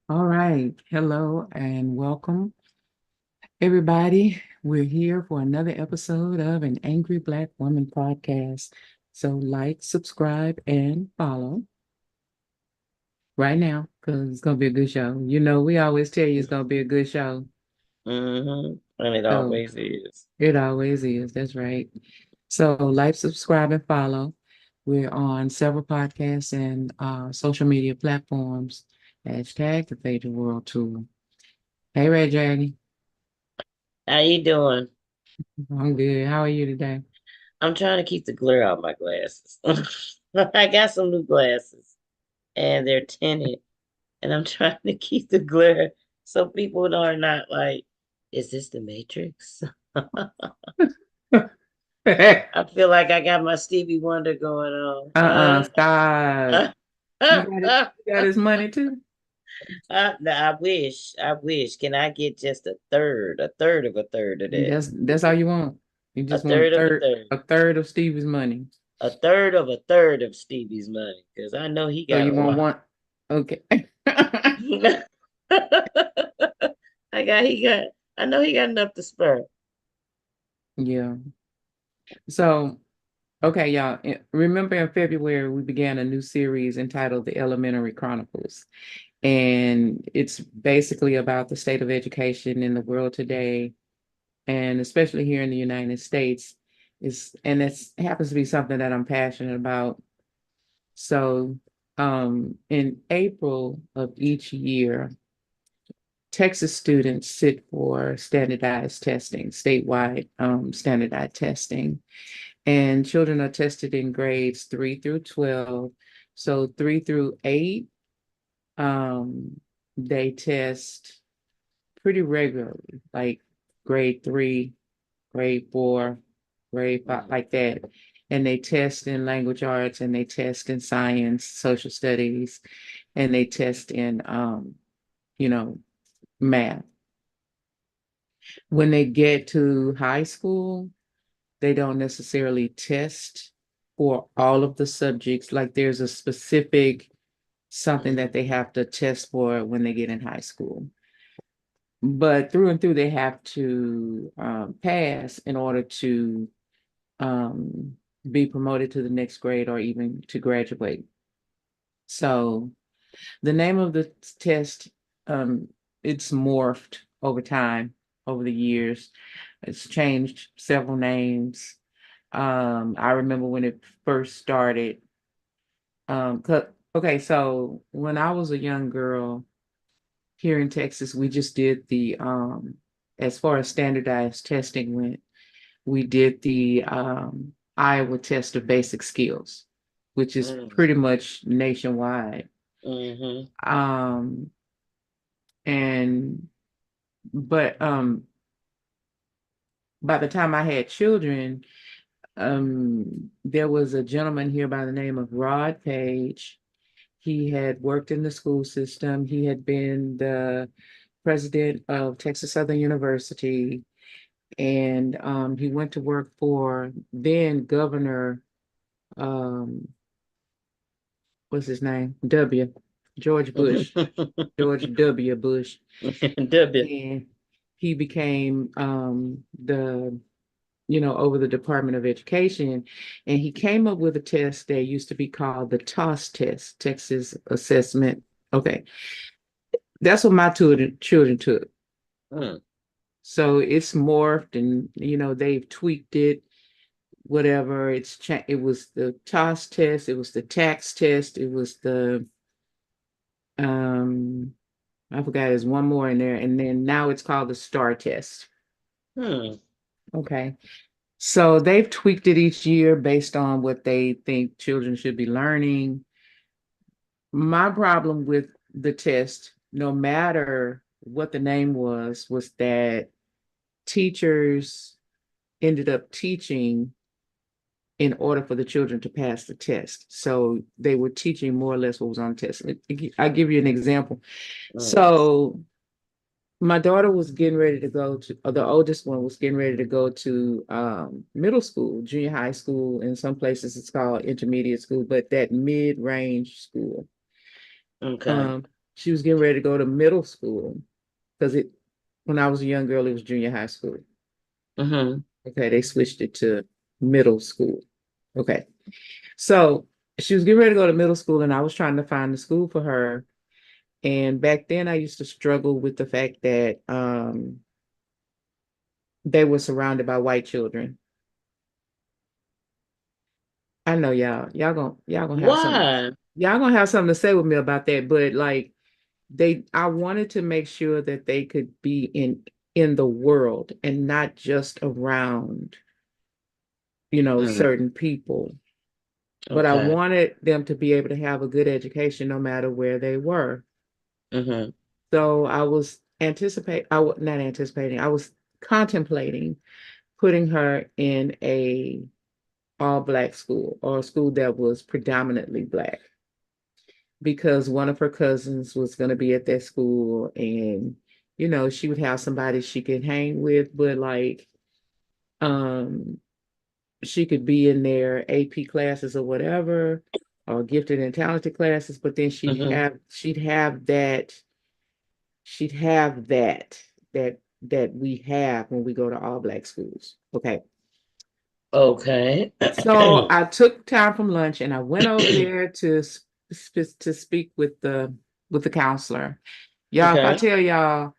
All right. Hello and welcome, everybody. We're here for another episode of an Angry Black Woman podcast. So, like, subscribe, and follow right now because it's going to be a good show. We always tell you it's going to be a good show. And it So, always is. it always is. That's right. So, like, subscribe, and follow. We're on several podcasts and social media platforms. Hashtag the Fade the World Tour. Hey, Red Dragon. How you doing? I'm good. How are you today? I'm trying to keep the glare out of my glasses. I got some new glasses and they're tinted, and I'm trying to keep the glare so people are not like, is this the Matrix? I feel like I got my Stevie Wonder going on. Stop. You got his money too? No, I wish. Can I get just a third of a third of that? That's all you want. You A just want third of a third. a third of Stevie's money. A third of a third of Stevie's money, because I know he So got you a want lot. one? Okay. He got. I know he got enough to spare. Yeah. So, okay, y'all. Remember in February we began a new series entitled The Elementary Chronicles. And it's basically about the state of education in the world today, and especially here in the United States. And it happens to be something that I'm passionate about. So, in April of each year, Texas students sit for standardized testing, statewide standardized testing, and children are tested in grades 3 through 12. So 3 through 8, they test pretty regularly, like grade 3, grade 4, grade 5, Mm. like that. And they test in language arts, and they test in science, social studies, and they test in you know, math. When they get to high school, they don't necessarily test for all of the subjects. Like there's a specific something that they have to test for when they get in high school. But through and through, they have to pass in order to um, be promoted to the next grade or even to graduate. So the name of the test, um, it's morphed over time, over the years. It's changed several names. I remember when it first started. Okay, so when I was a young girl here in Texas, we just did as far as standardized testing went, we did the Iowa test of basic skills, which is Mm. pretty much nationwide. Mm-hmm. Um, and but by the time I had children, there was a gentleman here by the name of Rod Page. He had worked in the school system. He had been the president of Texas Southern University, and he went to work for then Governor, um, what's his name? George Bush, George W. Bush, W. and he became over the Department of Education, and he came up with a test that used to be called the TOS test, Texas Assessment. Okay, that's what my children took. Mm. So it's morphed, and they've tweaked it, whatever. It was the TOS test, it was the tax test, it was the um I forgot there's one more in there, and then now it's called the STAR test. Mm. Okay. So they've tweaked it each year based on what they think children should be learning. My problem with the test, no matter what the name was that teachers ended up teaching in order for the children to pass the test. So they were teaching more or less what was on the test. I'll give you an example. Mm. So my daughter was getting ready to go to, or the oldest one was getting ready to go to middle school, junior high school. In some places, it's called intermediate school, but that mid-range school. Okay. Um, She was getting ready to go to middle school because it when I was a young girl, it was junior high school. Mm-hmm. Okay, they switched it to middle school. Okay. So she was getting ready to go to middle school, and I was trying to find the school for her. And back then I used to struggle with the fact that they were surrounded by white children. I know y'all gonna have some Why? y'all gonna have something to say with me about that, but like I wanted to make sure that they could be in the world and not just around, Mm, certain people. But I okay. wanted them to be able to have a good education no matter where they were. Mm-hmm. So I was not anticipating, I was contemplating putting her in a all black school or a school that was predominantly black because one of her cousins was going to be at that school and she would have somebody she could hang with, but like um she could be in their AP classes or whatever or gifted and talented classes, but then Mm-hmm. she'd have that we have when we go to all black schools. Okay. Okay. So I took time from lunch and I went over there to speak with the counselor. Y'all, if I Okay. tell y'all,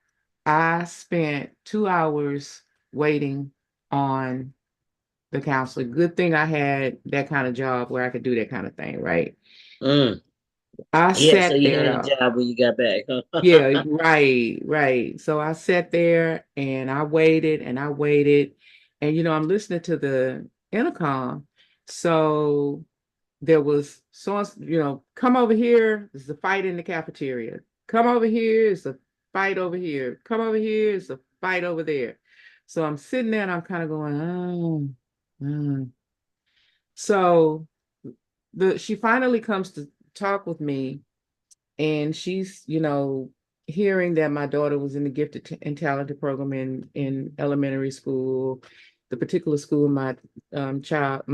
I spent 2 hours waiting on the counselor. Good thing I had that kind of job where I could do that kind of thing, right? Mm. I Yeah, so sat you there, had a y'all. job when you got back, Yeah, huh? right, right. So I sat there and I waited and I waited. And I'm listening to the intercom. So there was so come over here. There's a fight in the cafeteria. Come over here. It's a fight over here. Come over here. It's a fight over there. So I'm sitting there and I'm kind of going, oh. So she finally comes to talk with me, and she's hearing that my daughter was in the gifted and talented program in elementary school. The particular school my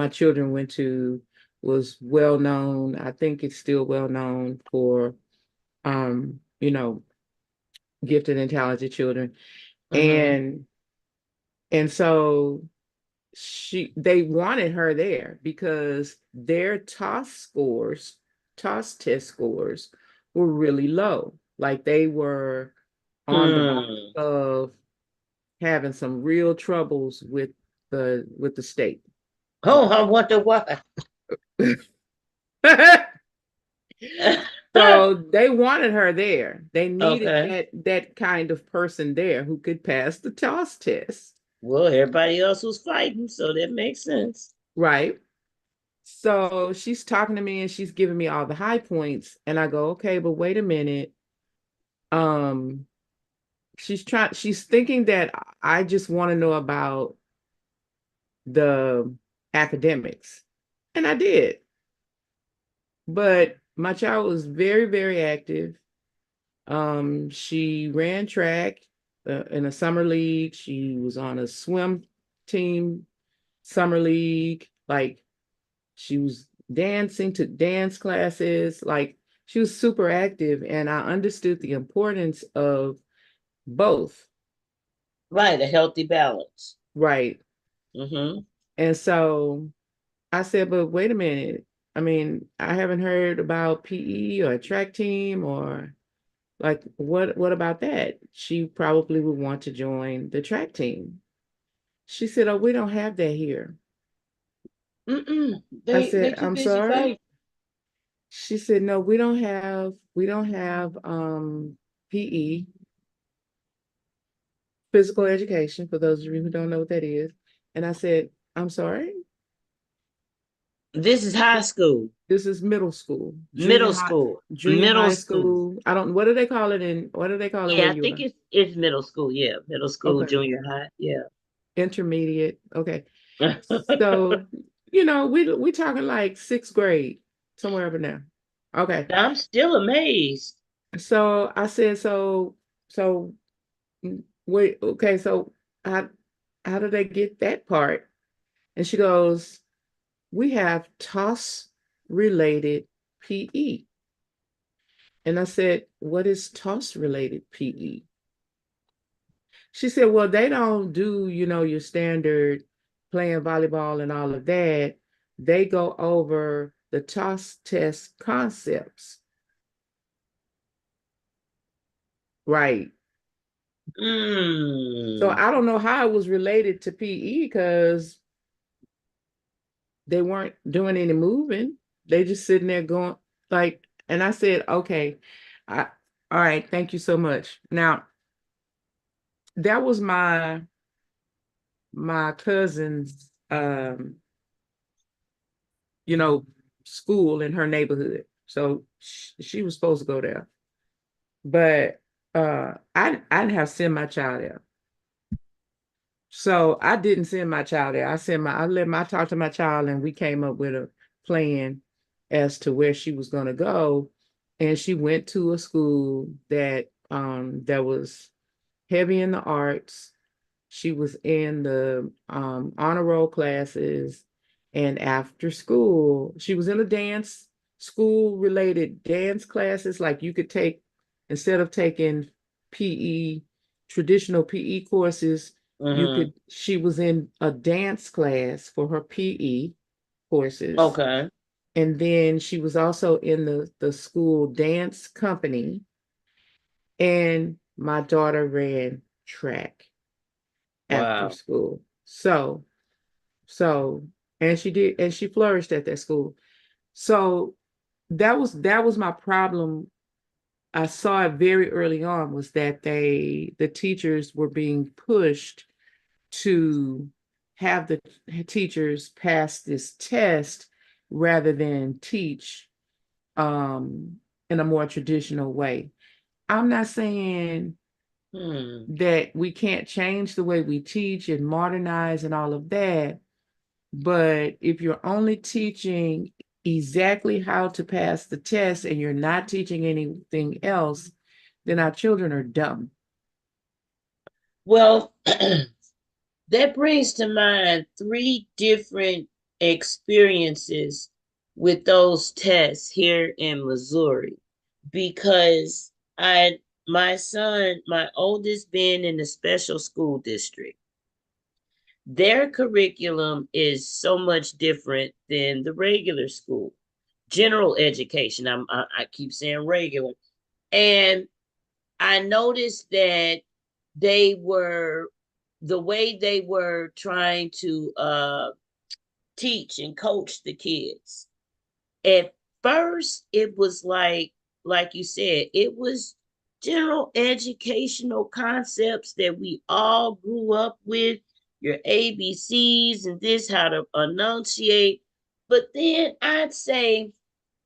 children went to was well known. I think it's still well known for um you know gifted and talented children. Mm-hmm. And so they wanted her there because their toss test scores were really low. Like they were on the brink Hmm. of having some real troubles with the state. Oh, I wonder why. So they wanted her there. They needed Okay. that kind of person there who could pass the toss test, Well, everybody else was fighting, so that makes sense. right? So she's talking to me and she's giving me all the high points. And I go, okay, but wait a minute. Um, she's thinking that I just want to know about the academics. And I did. But my child was very, very active. She ran track in a summer league. She was on a swim team summer league. Like she was dancing to dance classes. Like she was super active, and I understood the importance of both. Right, a healthy balance. Right. Mm-hmm. And so I said, but wait a minute. I mean, I haven't heard about PE or track team or like what about that? She probably would want to join the track team. She said, "Oh, we don't have that here." Mm-mm. I They said, too "I'm busy sorry." fighting. She said, "No, we don't have PE, physical education, for those of you who don't know what that is." And I said, "I'm sorry. This is high school, This is middle school, middle school, junior middle high school. school. I don't what do they call it what do they call it where Yeah, I you think are? it's middle school. Yeah, middle school, Okay. junior high. Yeah. Intermediate. Okay." So, we talking like sixth grade, somewhere over there. Okay. I'm still amazed. So I said, so wait, okay, so how how do they get that part? And she goes, we have toss related PE. And I said, what is toss related PE? She said, well, they don't do, your standard playing volleyball and all of that. They go over the toss test concepts. Right. So Mm. I don't know how it was related to PE because they weren't doing any moving. They just sitting there going like, and I said, okay, I, all right, thank you so much. Now, that was my cousin's you know, school in her neighborhood. So she was supposed to go there. But I didn't have to send my child there. So I didn't send my child there. I talked to my child and we came up with a plan as to where she was gonna go. And she went to a school that was heavy in the arts. She was in the honor roll classes, and after school, she was in a dance school related dance classes. Like you could take, instead of taking PE, traditional PE courses, Hmm. she was in a dance class for her PE courses. Okay. And then she was also in the school dance company. And my daughter ran track after Wow. school. So, and she flourished at that school. So that was my problem. I saw it very early on was that the teachers were being pushed to have the teachers pass this test rather than teach um, in a more traditional way. I'm not saying Hmm. that we can't change the way we teach and modernize and all of that. But if you're only teaching exactly how to pass the test and you're not teaching anything else, then our children are dumb. Well, that brings to mind three different experiences with those tests here in Missouri because my son, my oldest, being in the special school district, their curriculum is so much different than the regular school. General education. I keep saying regular. And I noticed that they were the way they were trying to teach and coach the kids. At first, it was like you said, it was general educational concepts that we all grew up with, your ABCs and this, how to enunciate. But then I'd say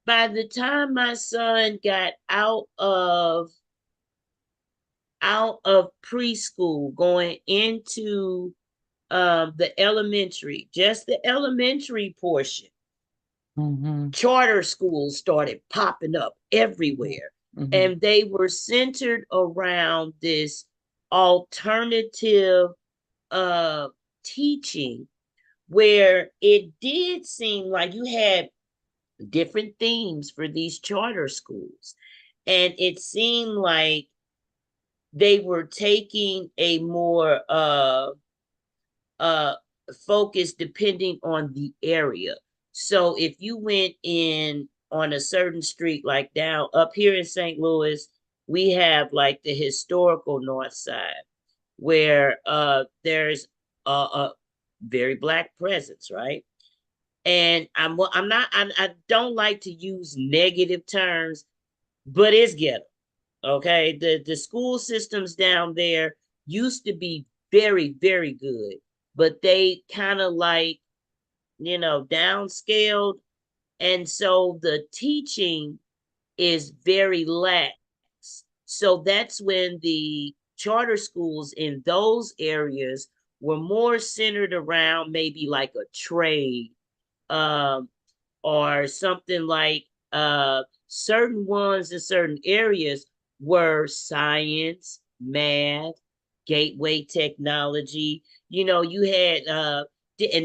by the time my son got out of preschool going into the elementary, just the elementary portion, Mm-hmm. charter schools started popping up everywhere. Mm-hmm. And they were centered around this alternative uh, teaching where it did seem like you had different themes for these charter schools. And it seemed like they were taking a more uh focus depending on the area. So if you went in on a certain street, like down up here in St. Louis, we have like the historical north side where there's a very black presence, right? And I'm not I don't like to use negative terms, but it's ghetto. Okay, the school systems down there used to be very very good, but they kind of like downscaled, and so the teaching is very lax. So that's when the charter schools in those areas were more centered around maybe like a trade, um, or something like certain ones in certain areas were science, math, gateway technology. You had and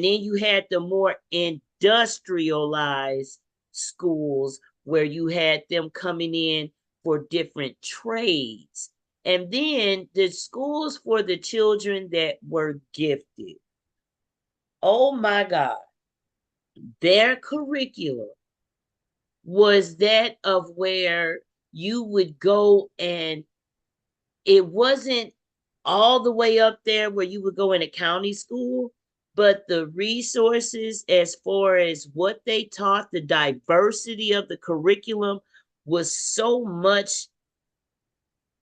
then you had the more industrialized schools where you had them coming in for different trades. And then the schools for the children that were gifted. Oh my God. Their curriculum was that of where you would go, and it wasn't all the way up there where you would go in a county school, but the resources as far as what they taught, the diversity of the curriculum was so much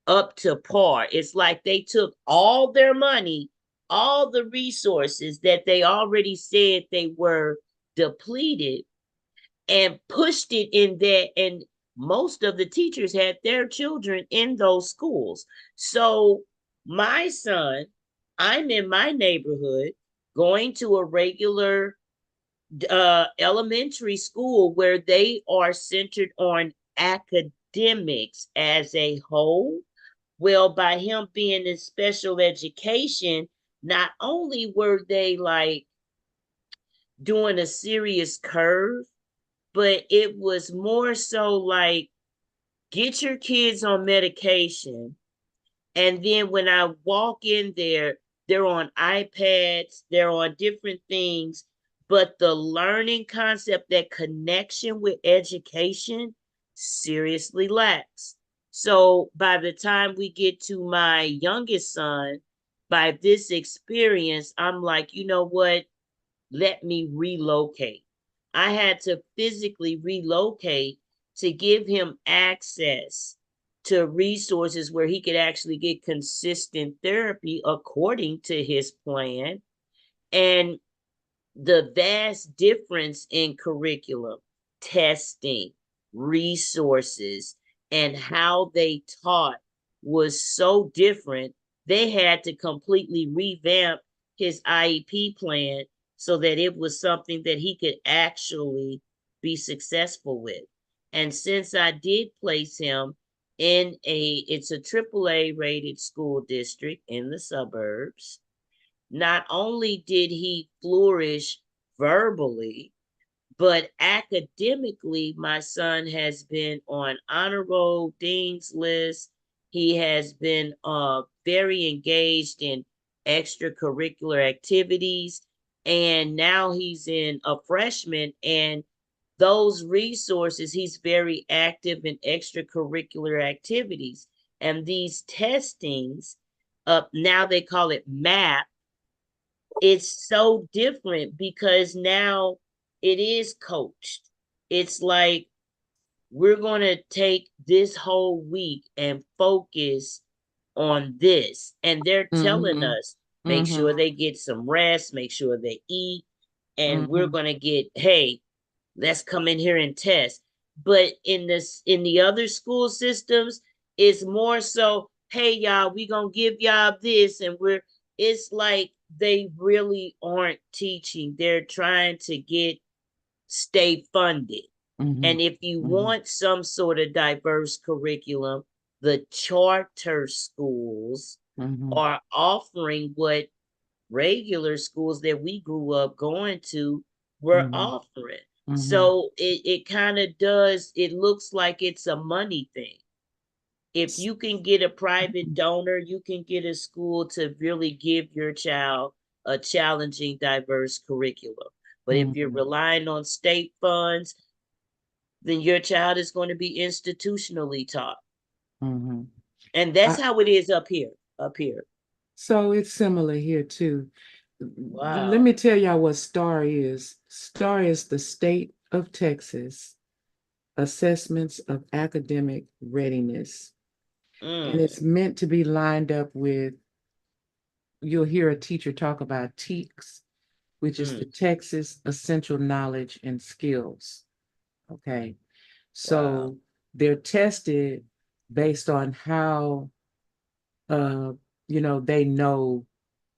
up to par. It's like they took all their money, all the resources that they already said they were depleted, and pushed it in there. And most of the teachers had their children in those schools. So my son, I'm in my neighborhood going to a regular elementary school where they are centered on academics as a whole. Well, by him being in special education, not only were they like doing a serious curve, but it was more so like get your kids on medication. And then when I walk in there, they're on iPads, they're on different things, but the learning concept, that connection with education, seriously lacks. So by the time we get to my youngest son, by this experience, I'm like, you know what? Let me relocate. I had to physically relocate to give him access to resources where he could actually get consistent therapy according to his plan. And the vast difference in curriculum, testing, resources, and how they taught was so different. They had to completely revamp his IEP plan so that it was something that he could actually be successful with. And since I did place him in it's a AAA rated school district in the suburbs, not only did he flourish verbally, but academically, my son has been on honor roll, dean's list. He has been very engaged in extracurricular activities. And now he's in a freshman, and those resources, he's very active in extracurricular activities. And these testings, now they call it MAP, it's so different because now it is coached. It's like we're going to take this whole week and focus on this. And they're telling Mm-hmm. us make Mm-hmm. sure they get some rest, make sure they eat, and we're Mm-hmm. going to get, hey, let's come in here and test. But in the other school systems, it's more so, hey y'all, we gonna give y'all this, and we're it's like they really aren't teaching. They're trying to get stay funded. Mm-hmm. And if you Mm-hmm. want some sort of diverse curriculum, the charter schools Mm-hmm. are offering what regular schools that we grew up going to were Mm-hmm. offering. Mm-hmm. So it kind of does, it looks like it's a money thing. If you can get a private donor, you can get a school to really give your child a challenging, diverse curriculum. But if you're Mm-hmm. relying on state funds, then your child is going to be institutionally taught. Mm-hmm. And that's I, how it is up here. Up here. so it's similar here too. Let Wow. me tell y'all what STAR is. STAR is the State of Texas Assessments of Academic Readiness. And Mm, it's meant to be lined up with, you'll hear a teacher talk about TEKS, which is the mm, Texas Essential Knowledge and Skills. Okay. wow. So they're tested based on how, uh, they know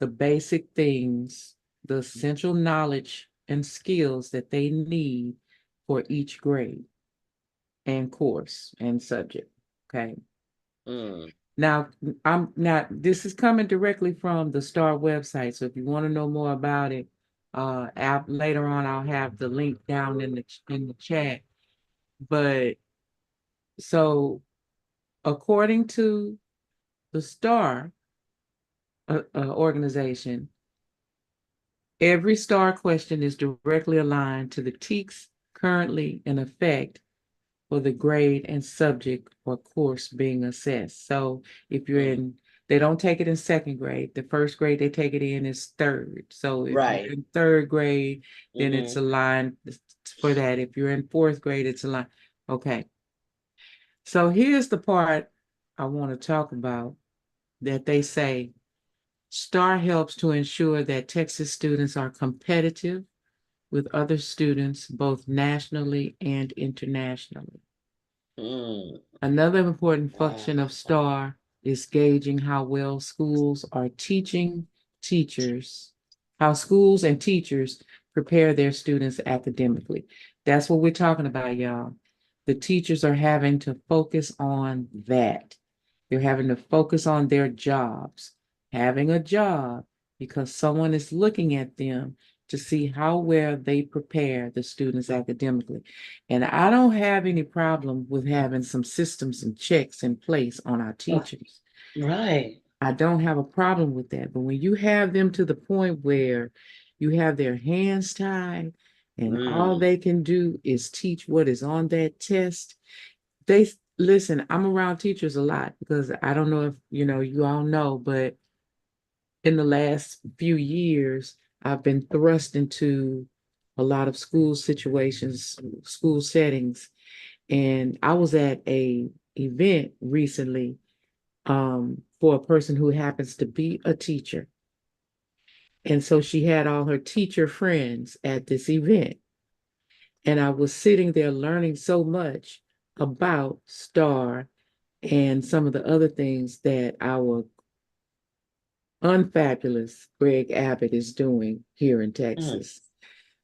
the basic things, the essential knowledge and skills that they need for each grade and course and subject. Okay. Mm, Now, this is coming directly from the STAR website. So if you want to know more about it, later on I'll have the link down in the chat. But so according to the STAR organization, every STAR question is directly aligned to the TEKS currently in effect for the grade and subject or course being assessed. So if you're Mm. in, they don't take it in second grade. The first grade they take it in is third. So if you're Right. in third grade, then it's Mm-hmm. aligned for that. If you're in fourth grade, it's aligned. Okay. So here's the part I want to talk about that they say STAR helps to ensure that Texas students are competitive with other students both nationally and internationally. Mm. Another important Wow. function of STAR is gauging how well schools are teaching teachers, how schools and teachers prepare their students academically. That's what we're talking about, y'all. The teachers are having to focus on that. They're having to focus on their jobs, having a job because someone is looking at them to see how well they prepare the students academically. And I don't have any problem with having some systems and checks in place on our teachers. Right. I don't have a problem with that. But when you have them to the point where you have their hands tied and all Mm. they can do is teach what is on that test, they listen, I'm around teachers a lot because I don't know if you all know, but in the last few years, I've been thrust into a lot of school situations, school settings, and I was at a event recently for a person who happens to be a teacher. And so she had all her teacher friends at this event. And I was sitting there learning so much about STAR and some of the other things that our unfabulous Greg Abbott is doing here in Mm. Texas.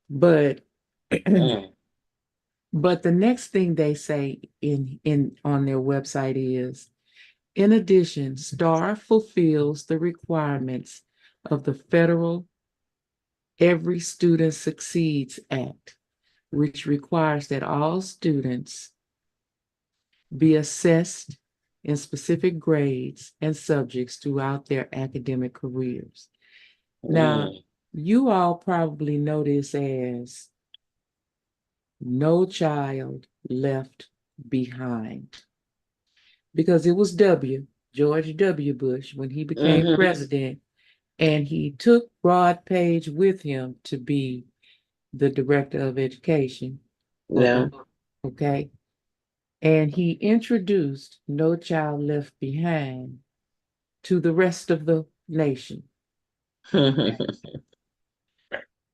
But Mm. but the next thing they say in on their website is, in addition, STAR fulfills the requirements of the federal Every Student Succeeds Act, which requires that all students be assessed in specific grades and subjects throughout their academic careers. Now, Mm. you all probably know this as No Child Left Behind because it was George W. Bush, when he became Mm-hmm. president, and he took Broad Page with him to be the director of education. Yeah. Okay. And he introduced No Child Left Behind to the rest of the nation.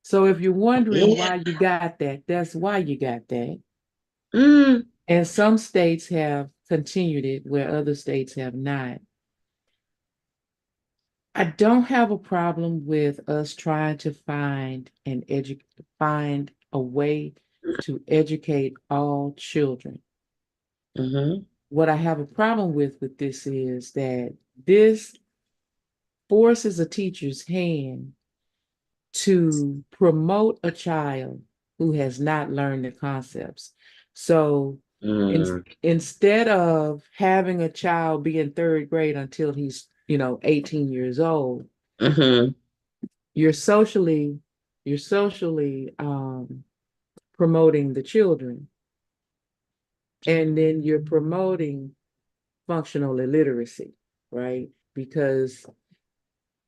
So if you're wondering Yeah. why you got that, that's why you got that. Mm. And some states have continued it where other states have not. I don't have a problem with us trying to find a way to educate all children. Mm-hmm. What I have a problem with this is that this forces a teacher's hand to promote a child who has not learned the concepts. So Mm. instead of having a child be in third grade until he's 18 years old, Mm-hmm. you're socially promoting the children, and then you're promoting functional illiteracy, right? Because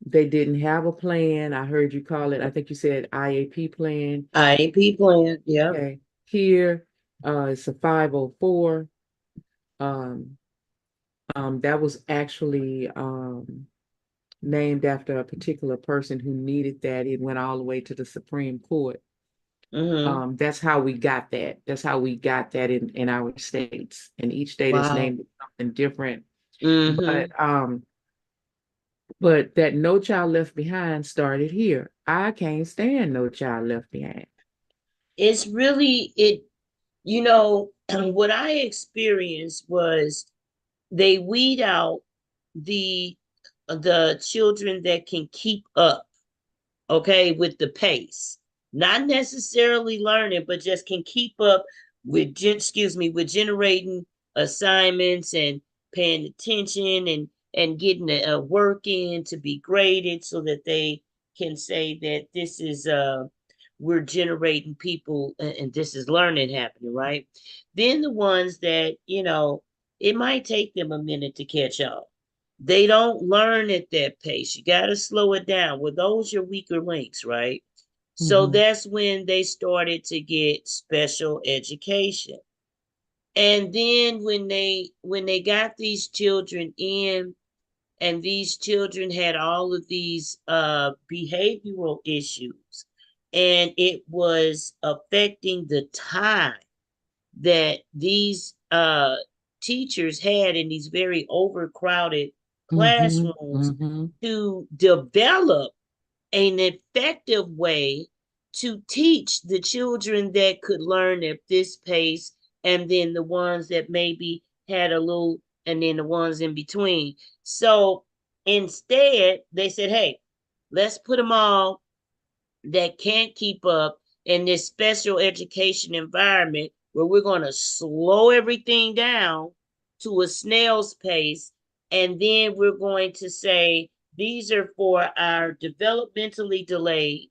they didn't have a plan. I heard you call it, I think you said IAP plan. IEP plan. Yep. Okay. Here, it's a 504. Um, that was actually named after a particular person who needed that. It went all the way to the Supreme Court. Mm-hmm. That's how we got that. That's how we got that in our states. And each state is Wow. named something different. But Mm-hmm. um, but that No Child Left Behind started here. I can't stand No Child Left Behind. It's really it, what I experienced was they weed out the the children that can keep up, okay, with the pace. Not necessarily learning, but just can keep up with with generating assignments and paying attention and getting a work in to be graded so that they can say that this is we're generating people and this is learning happening, right? Then the ones that, it might take them a minute to catch on. They don't learn at that pace. You got to slow it down. Well, those are weaker links, right? So Mm-hmm. that's when they started to get special education. And then when they got these children in, and these children had all of these behavioral issues, and it was affecting the time that these teachers had in these very overcrowded Mm-hmm. classrooms Mm-hmm. to develop an effective way to teach the children that could learn at this pace, and then the ones that maybe had a little, and then the ones in between. So instead, they said, hey, let's put them all that can't keep up in this special education environment where we're going to slow everything down to a snail's pace. And then we're going to say, these are for our developmentally delayed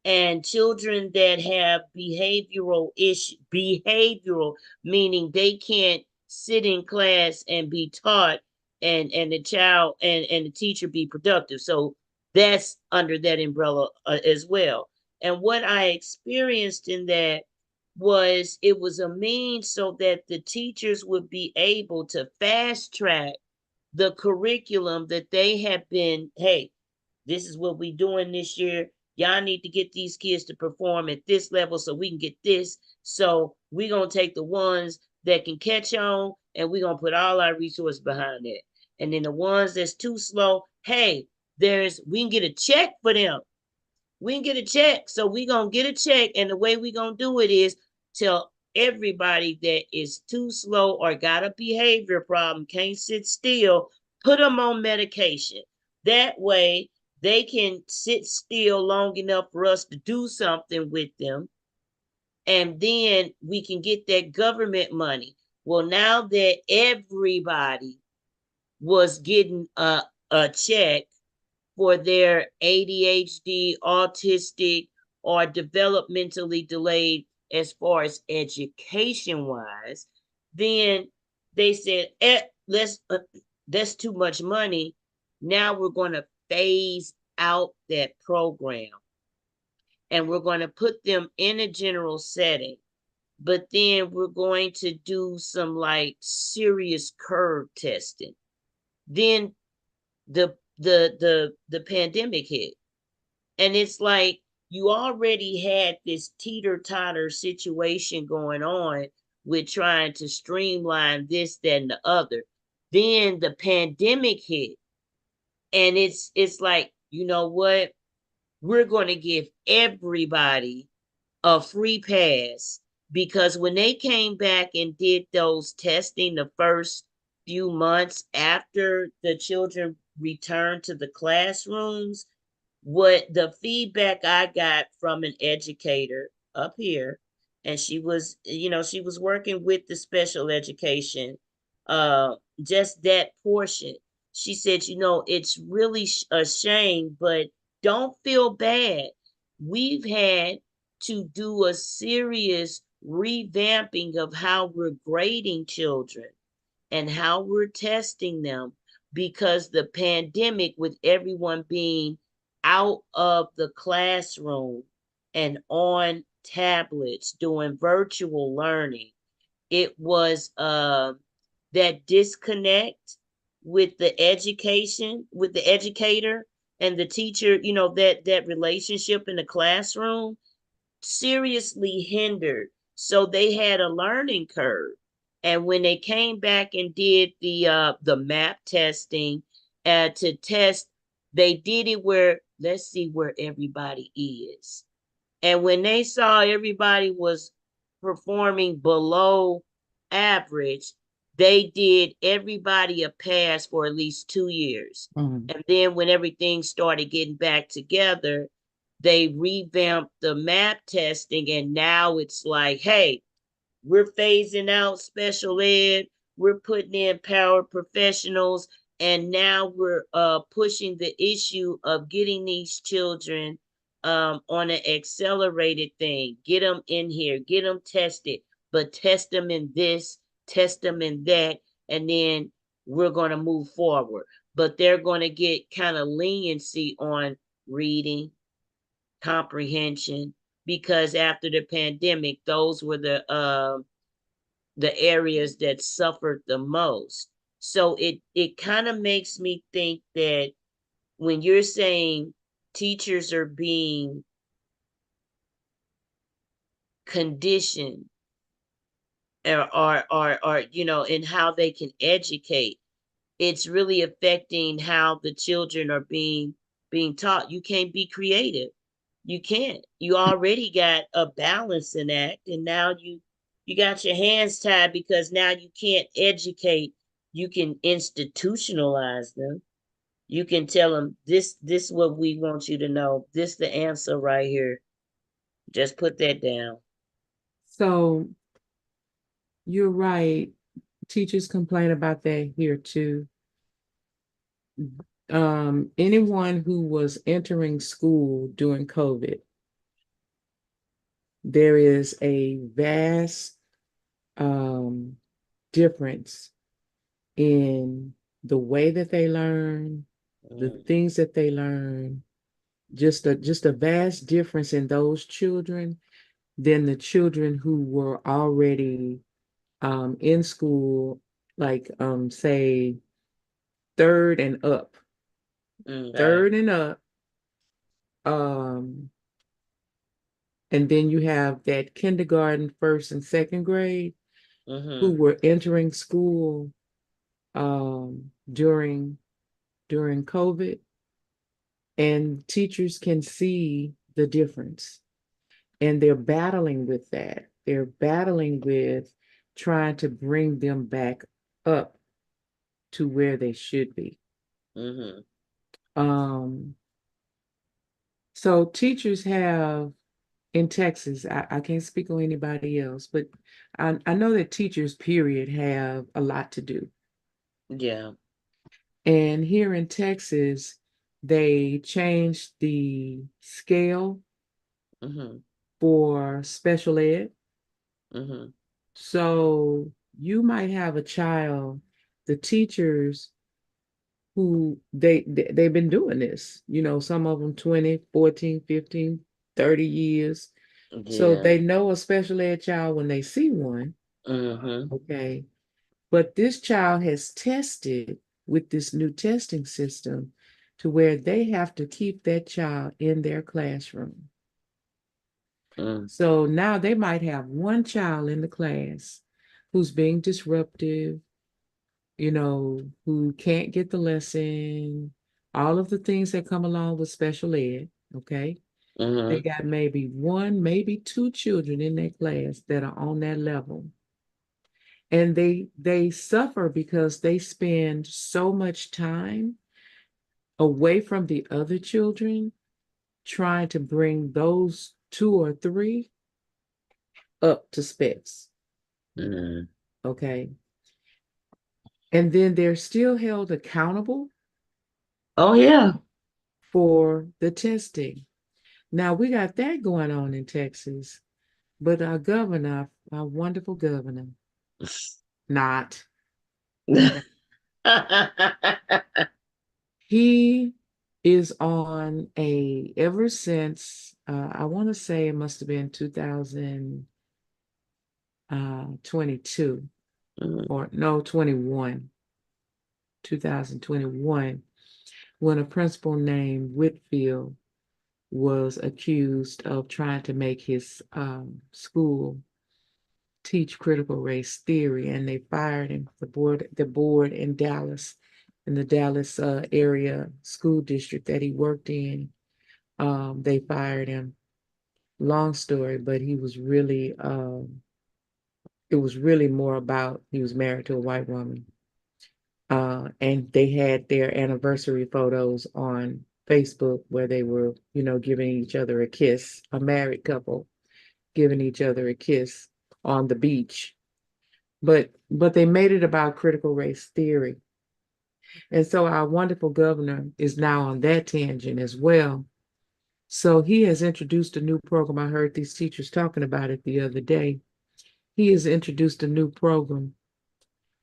and children that have behavioral issue, behavioral meaning they can't sit in class and be taught, and the child and the teacher be productive. So that's under that umbrella as well. And what I experienced in that was, it was a means so that the teachers would be able to fast track the curriculum that they have been, hey, this is what we doing this year. Y'all need to get these kids to perform at this level so we can get this. So we're gonna take the ones that can catch on, and we're gonna put all our resources behind it. And then the ones that's too slow, hey, we can get a check for them. We can get a check. So we gonna get a check, and the way we gonna do it is tell everybody that is too slow or got a behavior problem, can't sit still, put them on medication. That way they can sit still long enough for us to do something with them, and then we can get that government money. Well, now that everybody was getting a check for their ADHD, autistic, or developmentally delayed as far as education wise, then they said, that's too much money. Now we're going to phase out that program, and we're going to put them in a general setting. But then we're going to do some like serious curve testing. Then the pandemic hit, and it's like you already had this teeter-totter situation going on with trying to streamline this, that, and the other. Then the pandemic hit, and it's like, you know what, we're going to give everybody a free pass, because when they came back and did those testing the first few months after the children returned to the classrooms, what the feedback I got from an educator up here, and she was working with the special education, uh, just that portion. She said, it's really a shame, but don't feel bad. We've had to do a serious revamping of how we're grading children and how we're testing them, because the pandemic, with everyone being out of the classroom and on tablets doing virtual learning, it was that disconnect with the education, with the educator and the teacher, that relationship in the classroom seriously hindered. So they had a learning curve. And when they came back and did the map testing to test, they did it where, let's see where everybody is. And when they saw everybody was performing below average, they did everybody a pass for at least 2 years. Mm-hmm. And then when everything started getting back together, they revamped the map testing. And now it's like, hey, we're phasing out special ed. we're putting in power professionals, and now we're pushing the issue of getting these children on an accelerated thing. Get them in here, get them tested, but test them in this, test them in that, and then we're going to move forward. But they're going to get kind of leniency on reading, comprehension, because after the pandemic, those were the areas that suffered the most. So it kind of makes me think that when you're saying teachers are being conditioned, or in how they can educate, it's really affecting how the children are being taught. You can't be creative. You can't. You already got a balancing act, and now you got your hands tied because now you can't educate. You can institutionalize them. You can tell them this what we want you to know. This the answer right here. Just put that down. So you're right. Teachers complain about that here too. Anyone who was entering school during COVID, there is a vast um, difference in the way that they learn, the Mm, things that they learn, just a vast difference in those children than the children who were already in school, like say third and up, okay. third and up. Um, and then you have that kindergarten, first and second grade who Mm-hmm. were entering school during COVID, and teachers can see the difference, and they're battling with that. They're battling with trying to bring them back up to where they should be. Mm-hmm. Um, so teachers have in Texas, I can't speak on anybody else, but I know that teachers, period, have a lot to do. Yeah. And here in Texas, they changed the scale Mm-hmm. for special ed. Mm-hmm. So you might have a child, the teachers who they've been doing this, some of them 20, 14, 15, 30 years. So Yeah. they know a special ed child when they see one, Mm-hmm. okay? But this child has tested with this new testing system to where they have to keep that child in their classroom. Mm, So now they might have one child in the class who's being disruptive, who can't get the lesson, all of the things that come along with special ed, okay? They mm-hmm. got maybe one, maybe two children in their class that are on that level. And they suffer because they spend so much time away from the other children trying to bring those two or three up to specs, Mm. okay? And then they're still held accountable Oh yeah. for the testing. Now we got that going on in Texas, but our governor, our wonderful governor, not. Okay. He is on ever since, I want to say it must have been 2022, Mm, or no, 21, 2021, when a principal named Whitfield was accused of trying to make his school teach critical race theory, and they fired him. The board in Dallas, in the Dallas area school district that he worked in, they fired him. Long story, but it was really more about he was married to a white woman. And they had their anniversary photos on Facebook where they were, giving each other a kiss, a married couple giving each other a kiss on the beach. but they made it about critical race theory. And so our wonderful governor is now on that tangent as well. So he has introduced a new program. I heard these teachers talking about it the other day. He has introduced a new program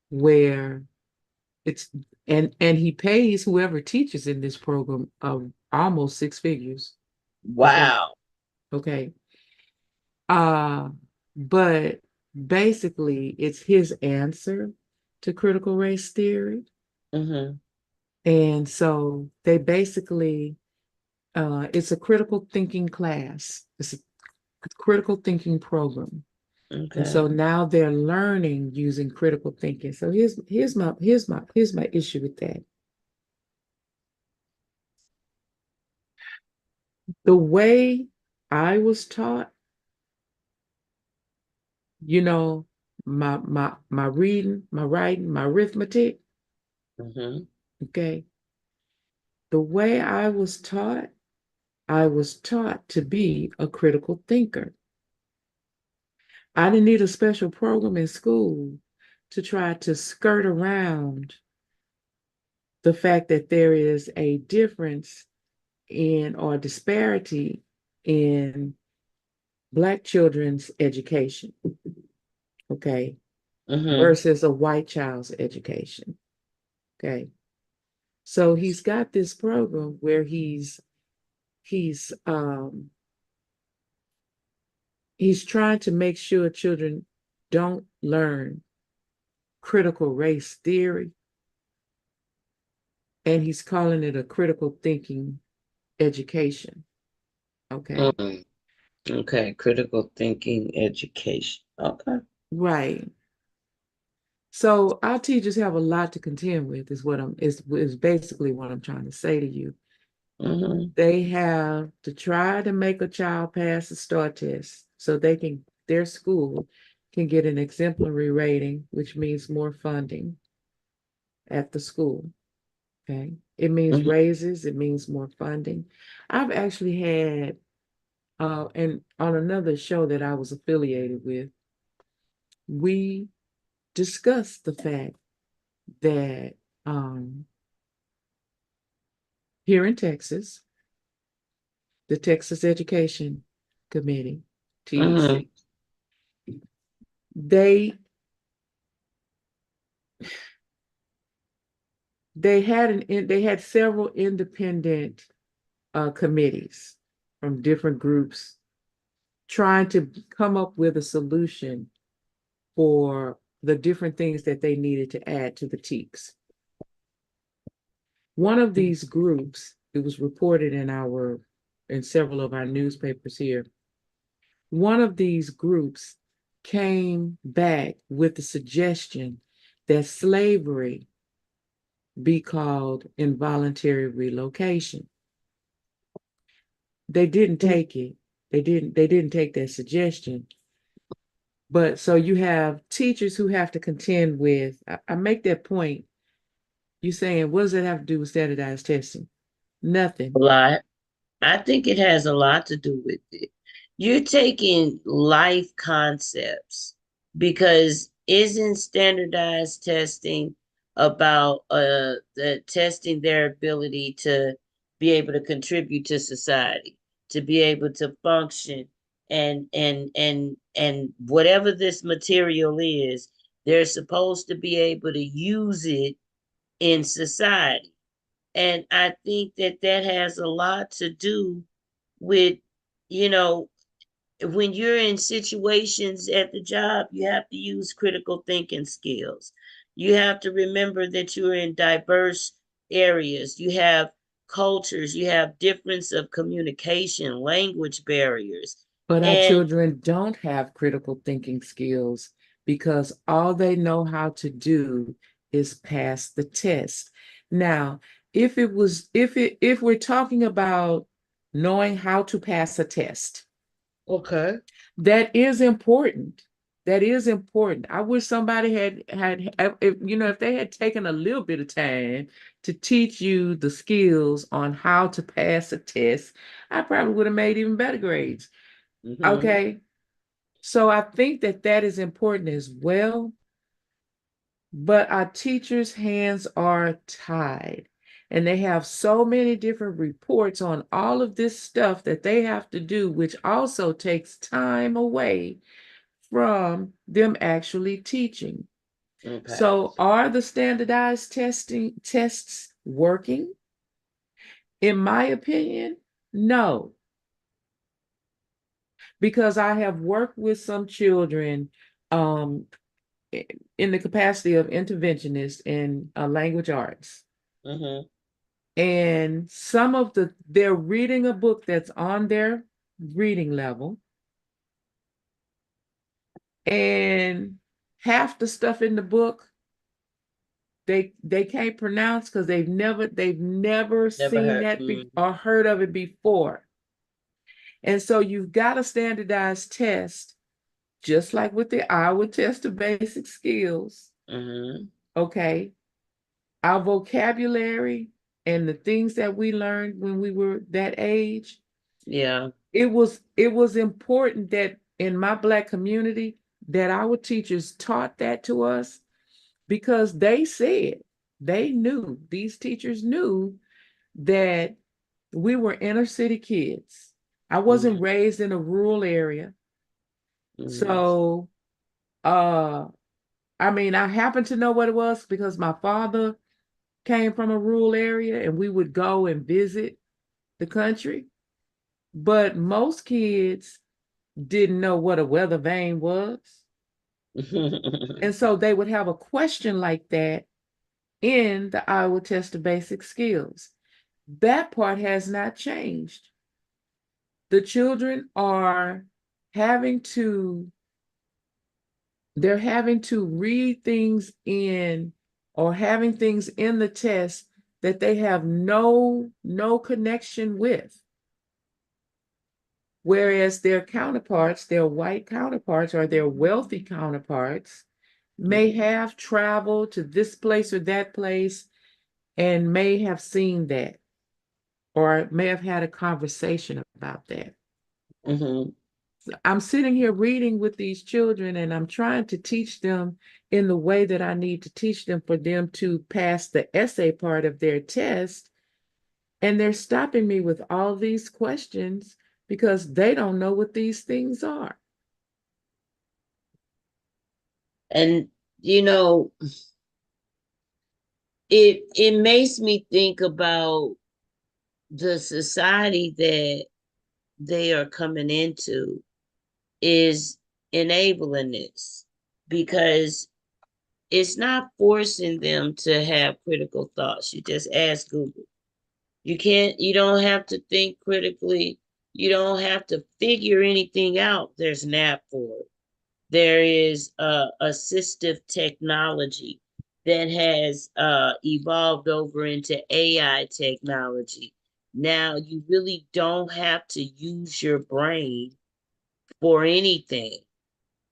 where it's and he pays whoever teaches in this program almost six figures. Okay. Wow. Okay. Uh, but basically it's his answer to critical race theory. Mm-hmm. And so they basically it's a critical thinking class. It's a critical thinking program. And Okay. so now they're learning using critical thinking. So here's my issue with that. The way I was taught, you know, my reading, my writing, my arithmetic, Mm-hmm. okay. The way I was taught to be a critical thinker. I didn't need a special program in school to try to skirt around the fact that there is a difference in or disparity in Black children's education, okay, Mm-hmm. versus a white child's education, okay. So he's got this program where he's he's trying to make sure children don't learn critical race theory, and he's calling it a critical thinking education, okay. Mm. Okay. Critical thinking education. Okay. Right. So our teachers have a lot to contend with, is basically what I'm trying to say to you. Mm-hmm. They have to try to make a child pass the STAR test so their school can get an exemplary rating, which means more funding at the school. Okay. It means Mm-hmm. raises, it means more funding. I've actually had and on another show that I was affiliated with, we discussed the fact that here in Texas, the Texas Education Committee, Mm-hmm. TEC, they they had several independent committees from different groups trying to come up with a solution for the different things that they needed to add to the TEKS. One of these groups, it was reported in several of our newspapers here. One of these groups came back with the suggestion that slavery be called involuntary relocation. They didn't take it. They didn't take that suggestion. But so you have teachers who have to contend with, I make that point. You saying, what does that have to do with standardized testing? A Nothing. lot. I think it has a lot to do with it. You're taking life concepts because isn't standardized testing about the testing their ability to be able to contribute to society, to be able to function and whatever this material is, they're supposed to be able to use it in society. And I think that that has a lot to do with, you know, when you're in situations at the job, you have to use critical thinking skills. You have to remember that you're in diverse areas. You have cultures, you have difference of communication, language barriers. But our And children don't have critical thinking skills because all they know how to do is pass the test. Now, if we're talking about knowing how to pass a test, okay. that is important. That is important. I wish somebody had if if they had taken a little bit of time to teach you the skills on how to pass a test, I probably would have made even better grades. Mm-hmm. Okay. So I think that that is important as well. but our teachers' hands are tied. And they have so many different reports on all of this stuff that they have to do, which also takes time away from them actually teaching. Okay. So are the standardized testing tests working? In my opinion, no, because I have worked with some children um, in the capacity of interventionist in language arts. Mm-hmm. And some of they're reading a book that's on their reading level, and half the stuff in the book they can't pronounce because they've never Never seen heard. that or heard of it before. And so you've got a standardized test, just like with the Iowa test of basic skills. Mm-hmm. Okay. Our vocabulary and the things that we learned when we were that age, Yeah. it was important that in my Black community that our teachers taught that to us because they knew, these teachers knew that we were inner city kids. I wasn't Mm-hmm. raised in a rural area. Mm-hmm. So uh I mean, I happen to know what it was because my father came from a rural area and we would go and visit the country. But most kids didn't know what a weather vane was. And so they would have a question like that in the Iowa Test of Basic Skills. That part has not changed. The children are having to, they're having to read things in or having things in the test that they have no connection with. Whereas their counterparts, their white counterparts or their wealthy counterparts, may have traveled to this place or that place and may have seen that or may have had a conversation about that. Mm-hmm. I'm sitting here reading with these children and I'm trying to teach them in the way that I need to teach them for them to pass the essay part of their test. And they're stopping me with all these questions because they don't know what these things are. And you know, it makes me think about the society that they are coming into is enabling this because it's not forcing them to have critical thoughts. You just ask Google. You don't have to think critically. You don't have to figure anything out. There's an app for it. There is assistive technology that has evolved over into AI technology. Now you really don't have to use your brain for anything.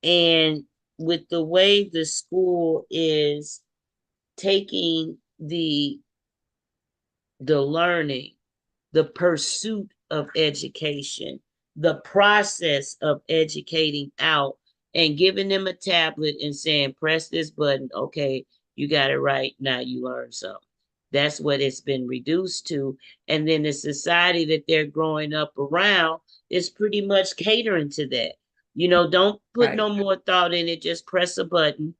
And with the way the school is taking the learning, the pursuit of education, the process of educating out and giving them a tablet and saying, press this button. Okay, you got it right. Now you learn something. That's what it's been reduced to. And then the society that they're growing up around is pretty much catering to that. Don't put Right, no more thought in it. Just press a button,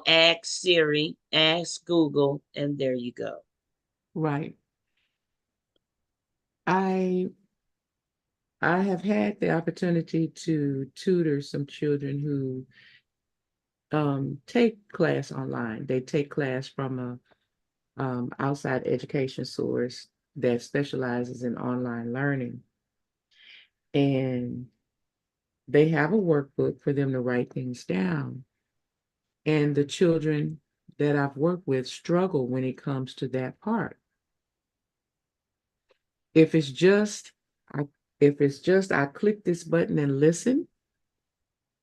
ask Siri, ask Google, and there you go. right. I I have had the opportunity to tutor some children who take class online. They take class from a outside education source that specializes in online learning. And they have a workbook for them to write things down. And the children that I've worked with struggle when it comes to that part. If it's just, I, if it's just I click this button and listen,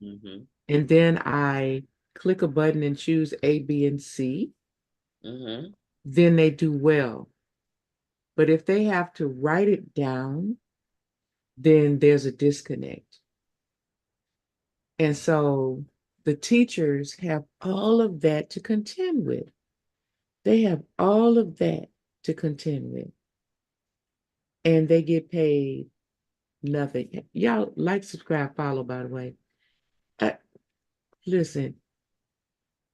Mm-hmm. and then I click a button and choose A, B, and C, Mm-hmm. then they do well. But if they have to write it down, then there's a disconnect. And so the the teachers have all of that to contend with. They have all of that to contend with, and they get paid nothing. Y'all like, subscribe, follow, by the way. I, listen,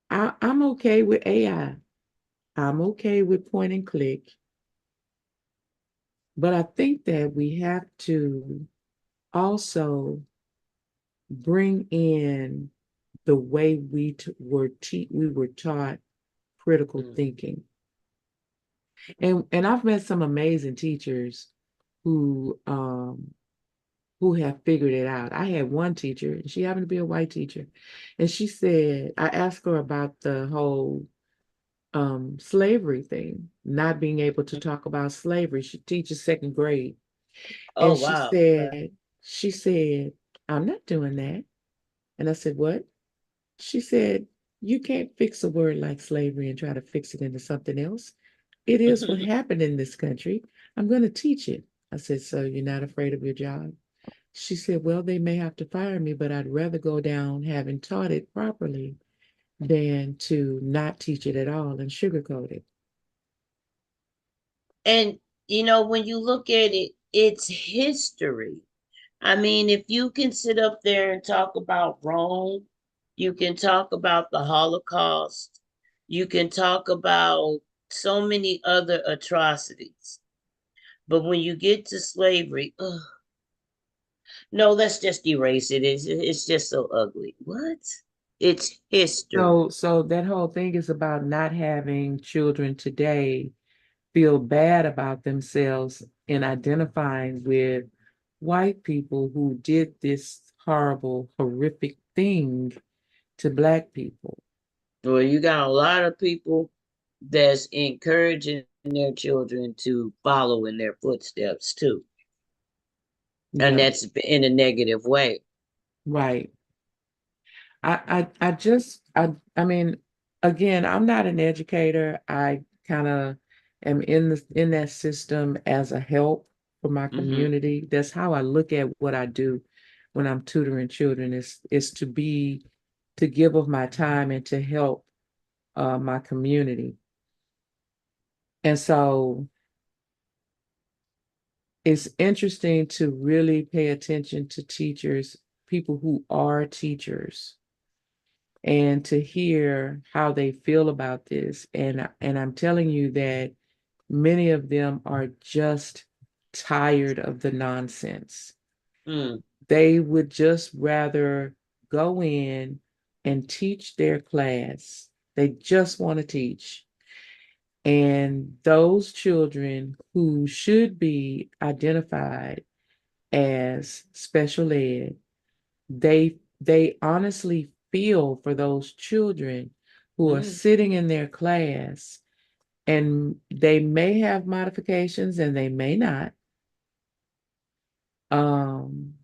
I'm okay with AI. I'm okay with point and click, but I think that we have to also bring in the way we were taught critical Mm. thinking. And I've met some amazing teachers who who have figured it out. I had one teacher, and she happened to be a white teacher, and she said, I asked her about the whole slavery thing, not being able to talk about slavery. She teaches second grade. Oh And wow. Okay. she said, I'm not doing that. And I said, what? She said, you can't fix a word like slavery and try to fix it into something else. It is what happened in this country. I'm going to teach it. I said, so you're not afraid of your job? She said, well, they may have to fire me, but I'd rather go down having taught it properly than to not teach it at all and sugarcoat it. And when you look at it, it's history. I mean, if you can sit up there and talk about Rome, you can talk about the Holocaust, you can talk about so many other atrocities. But when you get to slavery, ugh, no, let's just erase it. It's just so ugly. What? It's history. So that whole thing is about not having children today feel bad about themselves in identifying with white people who did this horrible, horrific thing to Black people. Well, you got a lot of people that's encouraging their children to follow in their footsteps too. And Yeah, that's in a negative way. right. I just, I mean, again, I'm not an educator. I kind of am in that system as a help for my Hmm. community. That's how I look at what I do when I'm tutoring children, is to give of my time and to help my community. And so it's interesting to really pay attention to teachers, people who are teachers, and to hear how they feel about this. And I'm telling you that many of them are just tired of the nonsense. Mm. They would just rather go in and teach their class. They just want to teach. And those children who should be identified as special ed, they honestly feel for those children who are Mm. sitting in their class, and they may have modifications and they may not.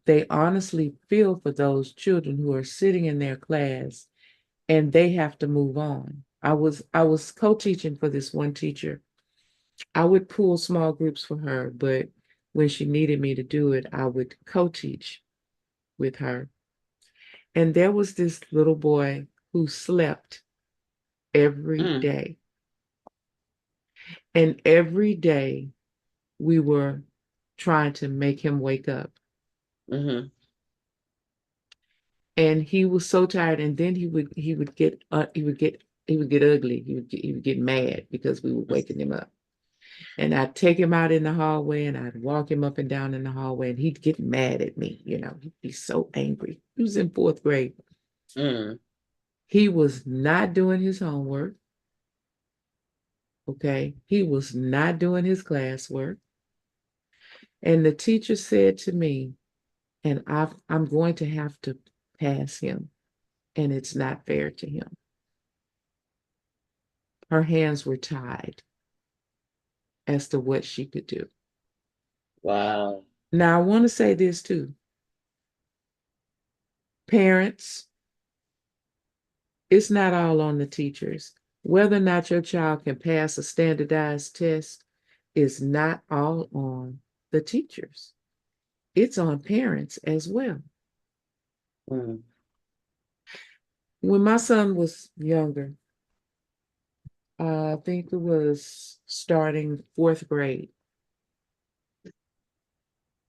They honestly feel for those children who are sitting in their class and they have to move on. I was co-teaching for this one teacher. I would pull small groups for her, but when she needed me to do it, I would co-teach with her. And there was this little boy who slept every Mm. day. And every day we were trying to make him wake up. Hmm. And he was so tired. And then he would get ugly. He would get mad because we were waking him up. And I'd take him out in the hallway and I'd walk him up and down in the hallway and he'd get mad at me. He'd be so angry. He was in fourth grade. Mm. He was not doing his homework. Okay. He was not doing his classwork. And the teacher said to me, and I'm going to have to pass him, and it's not fair to him. Her hands were tied as to what she could do. Wow. Now, I want to say this too. Parents, it's not all on the teachers. Whether or not your child can pass a standardized test is not all on the teachers. It's on parents as well. Mm. When my son was younger, I think it was starting fourth grade.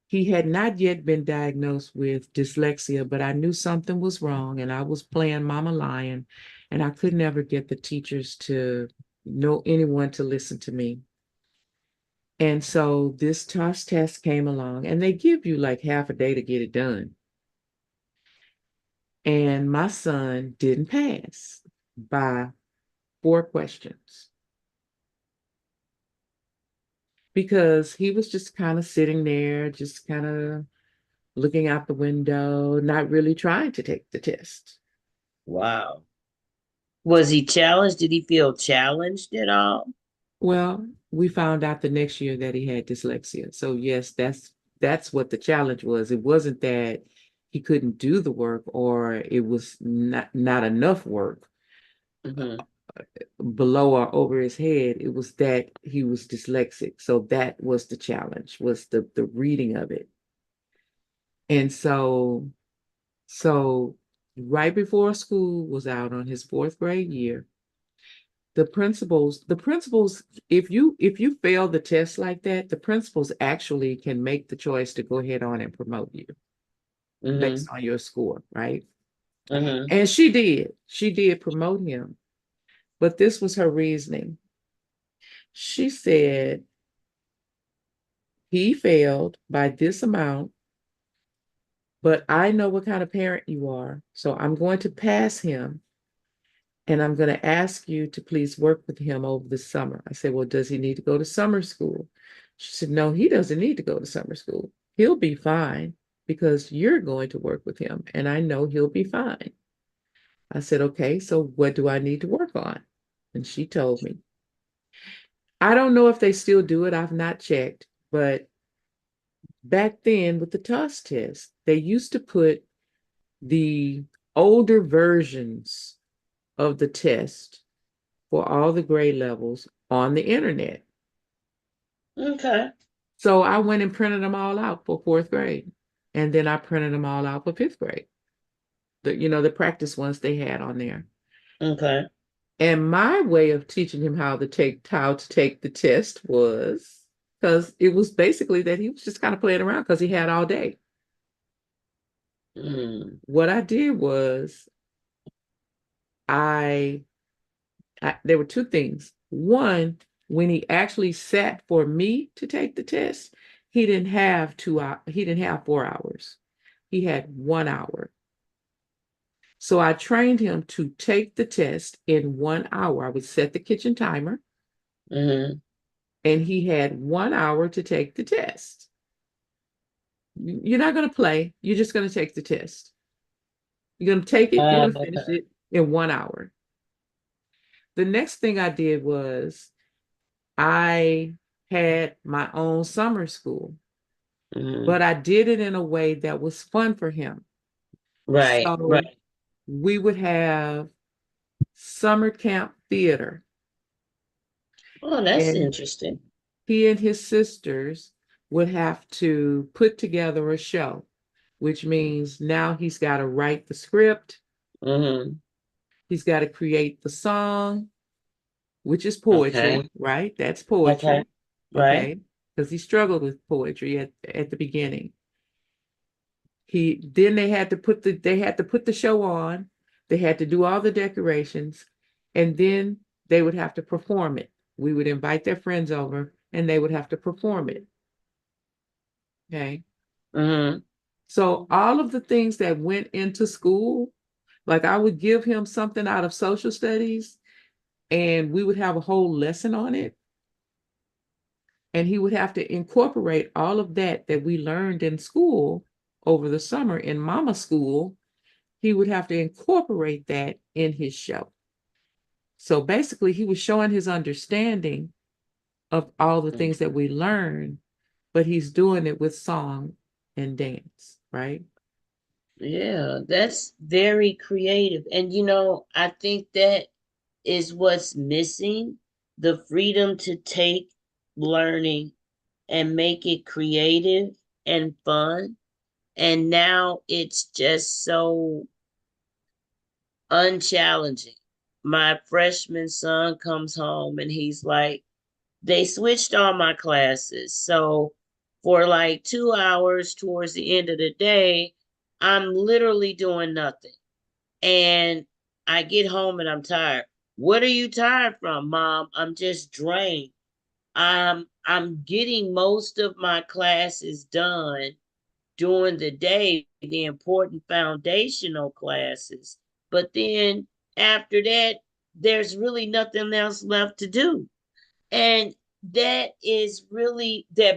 He had not yet been diagnosed with dyslexia, but I knew something was wrong and I was playing Mama Lion and I could never get the teachers to know anyone to listen to me. And so this TOS test came along and they give you like half a day to get it done. And my son didn't pass by 4 questions because he was just kind of sitting there, just kind of looking out the window, not really trying to take the test. Wow. Was he challenged? Did he feel challenged at all? Well, we found out the next year that he had dyslexia. So yes, that's what the challenge was. It wasn't that he couldn't do the work or it was not enough work Hmm. below or over his head. It was that he was dyslexic. So that was the challenge, was the reading of it. And so right before school was out on his fourth grade year, the principals, if you fail the test like that, the principals actually can make the choice to go ahead on and promote you based Hmm. on your score, right? Hmm. And she did promote him, but this was her reasoning. She said he failed by this amount, but I know what kind of parent you are, so I'm going to pass him. And I'm going to ask you to please work with him over the summer. I said, well, does he need to go to summer school? She said, no, he doesn't need to go to summer school. He'll be fine because you're going to work with him. And I know he'll be fine. I said, okay, so what do I need to work on? And she told me. I don't know if they still do it. I've not checked. But back then with the TOS test, they used to put the older versions of the test for all the grade levels on the internet. Okay. So I went and printed them all out for fourth grade. And then I printed them all out for fifth grade. The practice ones they had on there. Okay. And my way of teaching him how to take the test was because it was basically that he was just kind of playing around because he had all day. Mm. What I did was I there were two things. One, when he actually sat for me to take the test, he didn't have 2 hours, he didn't have 4 hours. He had 1 hour. So I trained him to take the test in 1 hour. I would set the kitchen timer, Hmm. and he had 1 hour to take the test. You're not going to play, you're just going to take the test. You're going to take it, you're going to finish Uh, it in 1 hour. The next thing I did was I had my own summer school, but mhm. I did it in a way that was fun for him. Right, So right. we would have summer camp theater, Oh, that's and interesting. he and his sisters would have to put together a show, which means now he's got to write the script, Hmm. he's got to create the song, which is poetry, Okay. right? That's Okay. poetry, Right. okay? Because he struggled with poetry at the beginning. He then they had to put the show on. They had to do all the decorations, and then they would have to perform it. We would invite their friends over, and they would have to perform it. Okay. Hmm. So all of the things that went into school, like I would give him something out of social studies, and we would have a whole lesson on it, and he would have to incorporate all of that we learned in school over the summer in mama school. He would have to incorporate that in his show. So basically, he was showing his understanding of all the things that we learn, but he's doing it with song and dance, right? Yeah, that's very creative. And I think that is what's missing, the freedom to take learning and make it creative and fun. And now it's just so unchallenging. My freshman son comes home and he's like, they switched all my classes. So for like 2 hours towards the end of the day, I'm literally doing nothing. And I get home and I'm tired. What are you tired from, Mom? I'm just drained. I'm getting most of my classes done during the day, the important foundational classes. But then after that, there's really nothing else left to do. And that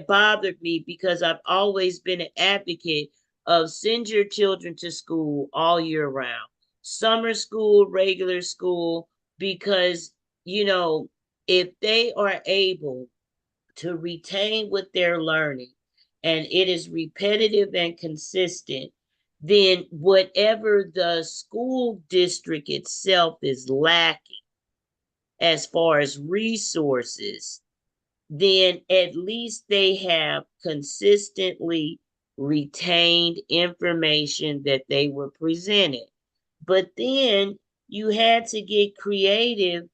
bothered me because I've always been an advocate of send your children to school all year round, summer school, regular school, because, you know, if they are able to retain what they're learning and it is repetitive and consistent, then whatever the school district itself is lacking as far as resources, then at least they have consistently retained information that they were presented. But then you had to get creative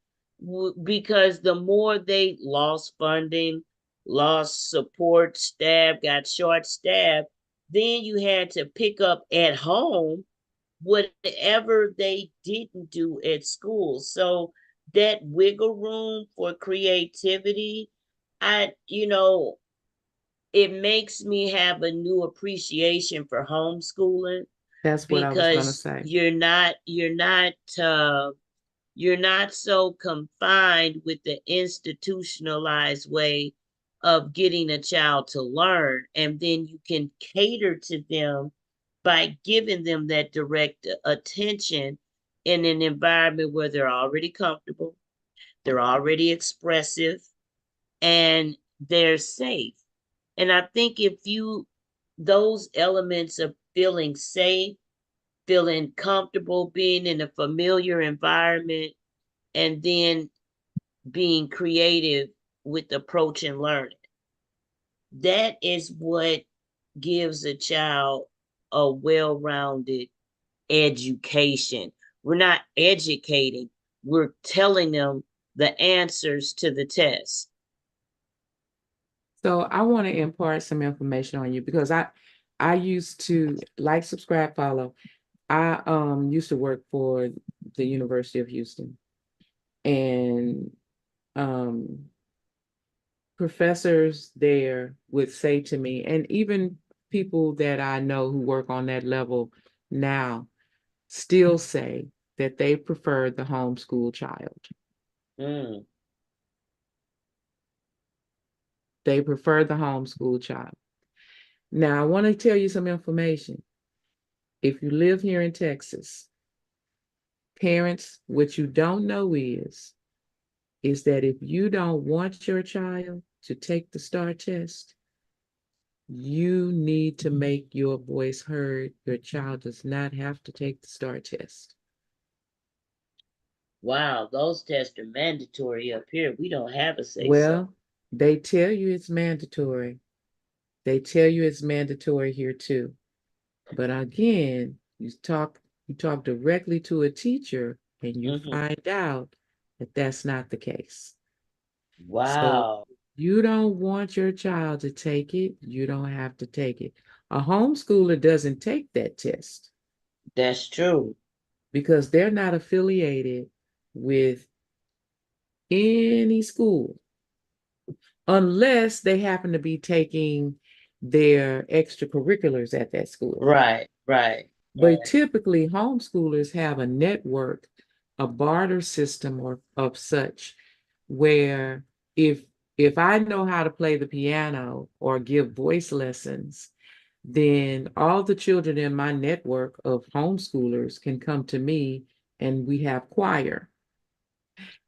because the more they lost funding, lost support staff, got short staff, then you had to pick up at home whatever they didn't do at school. So that wiggle room for creativity, it makes me have a new appreciation for homeschooling That's what I was gonna because say. you're not so confined with the institutionalized way of getting a child to learn, and then you can cater to them by giving them that direct attention in an environment where they're already comfortable, they're already expressive, and they're safe. And I think if you, those elements of feeling safe, feeling comfortable, being in a familiar environment, and then being creative with approach and learning, that is what gives a child a well rounded education. We're not educating, we're telling them the answers to the test. So I want to impart some information on you because I used to like, subscribe, follow. I used to work for the University of Houston, and um professors there would say to me, and even people that I know who work on that level now still say that they prefer the homeschool child. Mm. They prefer the homeschool child. Now, I want to tell you some information. If you live here in Texas, parents, what you don't know is that if you don't want your child to take the STAR test, you need to make your voice heard. Your child does not have to take the STAR test. Wow, those tests are mandatory up here. We don't have a say so. Well, they tell you it's mandatory. They tell you it's mandatory here too. But again, you talk directly to a teacher and you Hmm. find out that that's not the case. So Wow, you don't want your child to take it, you don't have to take it. A homeschooler doesn't take that test that's true. because they're not affiliated with any school unless they happen to be taking their extracurriculars at that school. Right, right, But right. typically, homeschoolers have a network, a barter system or of such, where if if I know how to play the piano or give voice lessons, then all the children in my network of homeschoolers can come to me and we have choir.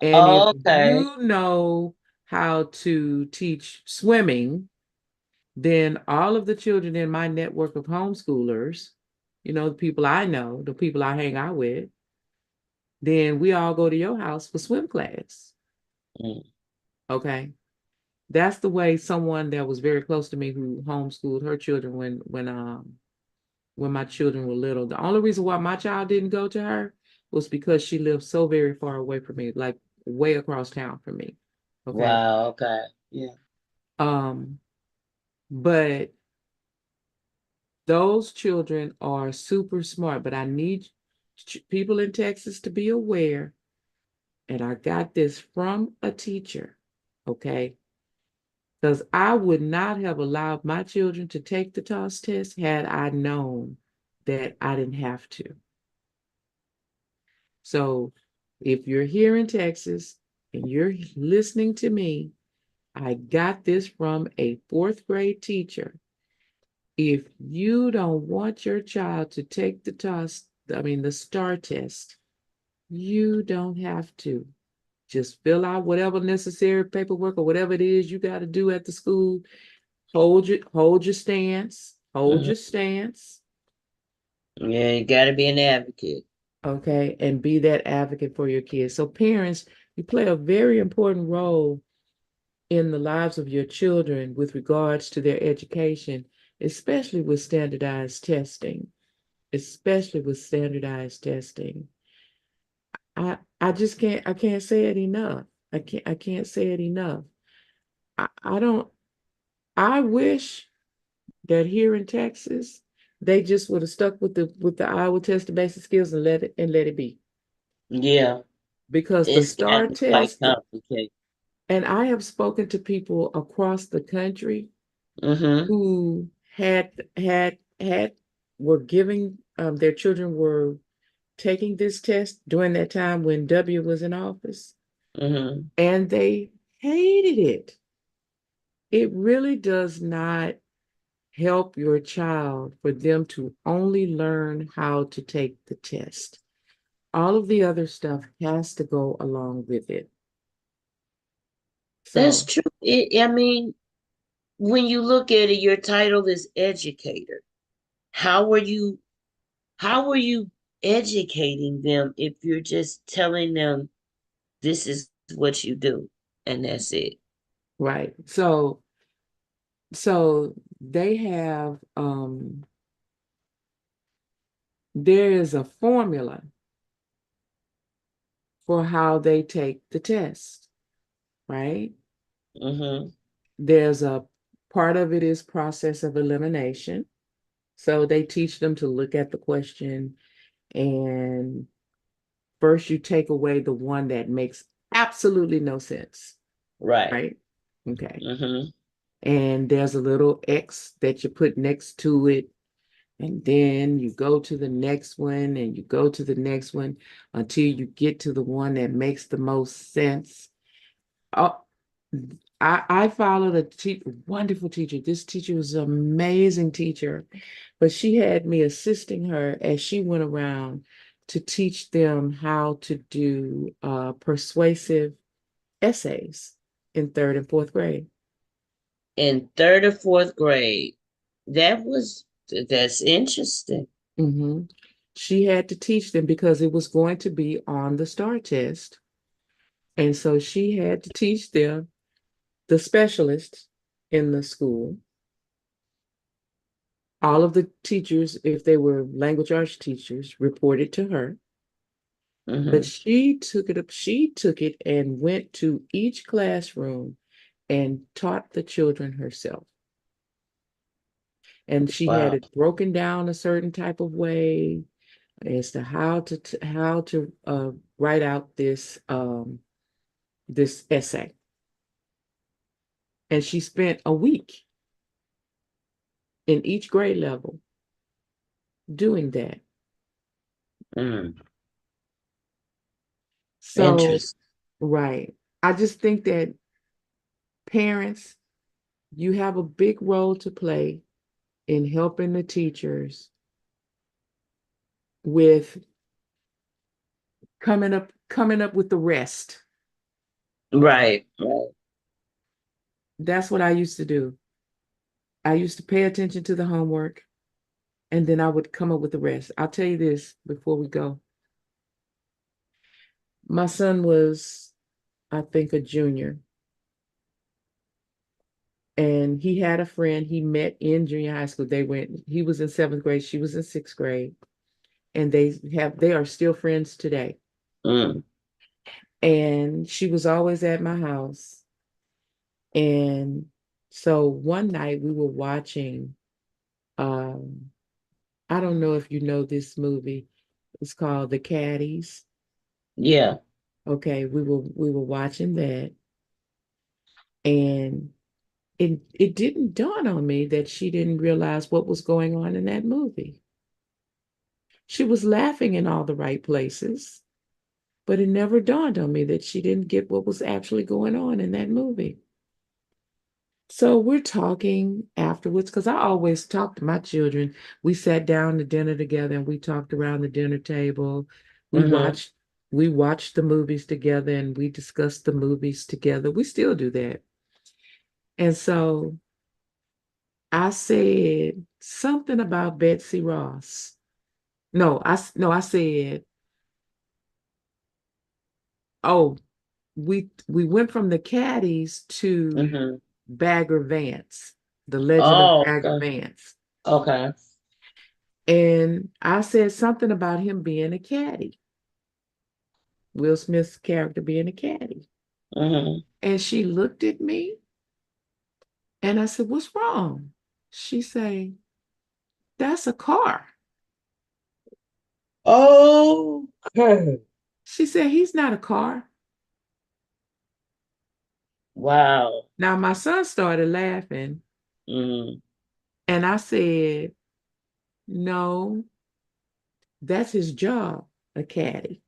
And if Okay. you know how to teach swimming, then all of the children in my network of homeschoolers, the people I know, the people I hang out with, then we all go to your house for swim class. Mm. Okay. That's the way someone that was very close to me who homeschooled her children when my children were little. The only reason why my child didn't go to her was because she lived so very far away from me, like way across town from me. Okay. Wow. Okay. Yeah. Um, but those children are super smart, but I need people in Texas to be aware, and I got this from a teacher, okay? Because I would not have allowed my children to take the TOS test had I known that I didn't have to. So if you're here in Texas and you're listening to me, I got this from a fourth grade teacher. If you don't want your child to take the TOS, I mean the STAR test, you don't have to. Just fill out whatever necessary paperwork or whatever it is you got to do at the school. Hold your stance. Hold Hmm. your stance. Yeah, you got to be an advocate. Okay. And be that advocate for your kids. So, parents, you play a very important role in the lives of your children with regards to their education, especially with standardized testing. Especially with standardized testing. I just can't say it enough. I can't say it enough. I don't I wish that here in Texas, they just would have stuck with the Iowa test of basic skills and let it be. Yeah, Because the it's STAR gotten quite test, complicated. and I have spoken to people across the country Mm-hmm. who had were giving their children were taking this test during that time when W was in office, Mm-hmm. and they hated it. It really does not help your child for them to only learn how to take the test. All of the other stuff has to go along with it. That's So, true. I mean, when you look at it, your title is educator. How are you? How are you educating them if you're just telling them this is what you do and that's it? right. So they have there is a formula for how they take the test, right? Mm-hmm. There's a part of it is process of elimination. So they teach them to look at the question and first you take away the one that makes absolutely no sense, Right. right? Okay. Mm-hmm. And there's a little X that you put next to it. And then you go to the next one and you go to the next one until you get to the one that makes the most sense. Oh, I followed wonderful teacher. This teacher was an amazing teacher, but she had me assisting her as she went around to teach them how to do persuasive essays in third and fourth grade. In third or fourth grade, that's interesting. Mhm. She had to teach them because it was going to be on the STAR test. And so she had to teach them, the specialists in the school, all of the teachers, if they were language arts teachers, reported to her. But Mm-hmm. she took it and went to each classroom and taught the children herself. And she had Wow. it broken down a certain type of way as to how to write out this essay. And she spent a week in each grade level doing that. Mm. So, Interesting. right. I just think that parents, you have a big role to play in helping the teachers with coming up with the rest. Right. Right. That's what I used to do. I used to pay attention to the homework and then I would come up with the rest. I'll tell you this before we go. My son was, I think, a junior, and he had a friend he met in junior high school. He was in seventh grade, she was in sixth grade. and they are still friends today. Mm. And she was always at my house. And so one night we were watching, um, I don't know if you know this movie. It's called The Caddies. Yeah. Okay, we were watching that, and it didn't dawn on me that she didn't realize what was going on in that movie. She was laughing in all the right places, but it never dawned on me that she didn't get what was actually going on in that movie. So we're talking afterwards because I always talk to my children. We sat down to dinner together and we talked around the dinner table. We Mm-hmm. watched we watched the movies together and we discussed the movies together. We still do that. And so I said something about Betsy Ross. No, I said, oh, we went from the caddies to Mm-hmm. Bagger Vance, the legend of Oh, Bagger okay. Vance. Okay. And I said something about him being a caddy, Will Smith's character being a caddy. Mm-hmm. And she looked at me and I said, "What's wrong?" She said, "That's a car." Oh, okay. She said, "He's not a car." Wow. Now my son started laughing Mm-hmm. and I said, "No, that's his job, a caddy.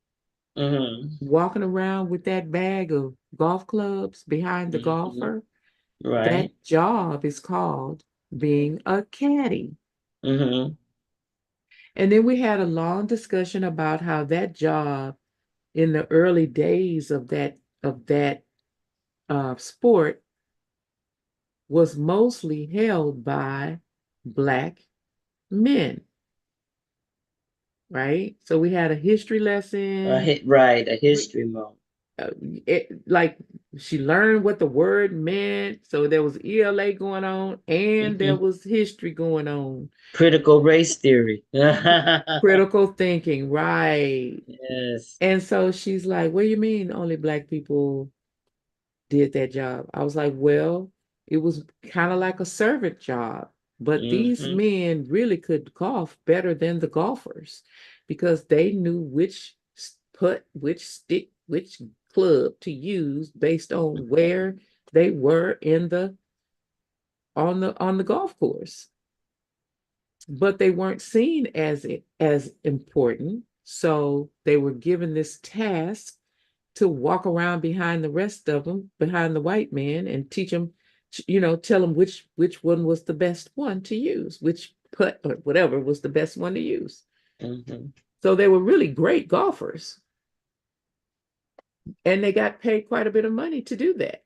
Mm-hmm. Walking around with that bag of golf clubs behind the Mm-hmm. golfer, Right. that job is called being a caddy." Mm-hmm. And then we had a long discussion about how that job in the early days of that sport was mostly held by Black men, right? So we had a history lesson. Right, a We, history moment. like she learned what the word meant. So there was ELA going on and there Mm-hmm. was history going on. Critical race theory. Critical thinking, right? Yes. And so she's like, "What do you mean only Black people did that job?" I was like, "Well, it was kind of like a servant job, but these Mm-hmm. men really could golf better than the golfers because they knew which stick, which club to use based on where they were in the on the golf course. But they weren't seen as important, so they were given this task to walk around behind the rest of them, behind the white man, and teach them, tell them which one was the best one to use, which putt or whatever was the best one to use. Mm-hmm. So they were really great golfers, and they got paid quite a bit of money to do that.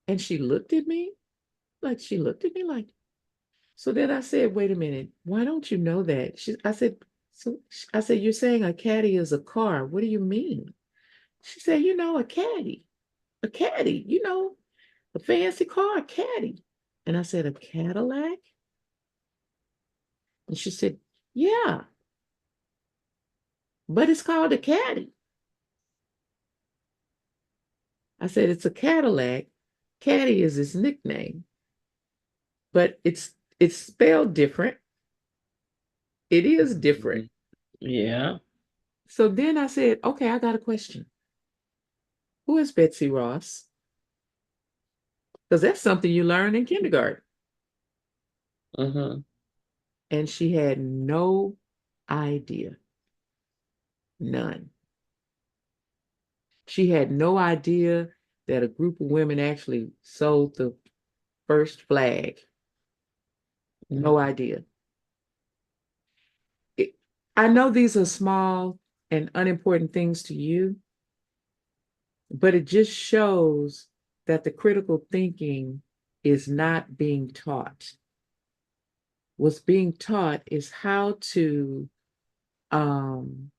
And she looked at me like. So then I said, "Wait a minute, why don't you know that?" I said, "You're saying a caddy is a car. What do you mean?" She said, "A caddy, a caddy, a fancy car, a caddy." And I said, "A Cadillac?" And she said, "Yeah, but it's called a caddy." I said, "It's a Cadillac. Caddy is his nickname, but it's spelled different. It is different." Mm-hmm. Yeah. So then I said, "Okay, I got a question. Who is Betsy Ross?" Because that's something you learn in kindergarten. Mm-hmm. And she had no idea, none. She had no idea that a group of women actually sold the first flag. No idea. It, I know these are small and unimportant things to you, but it just shows that the critical thinking is not being taught. What's being taught is how to um,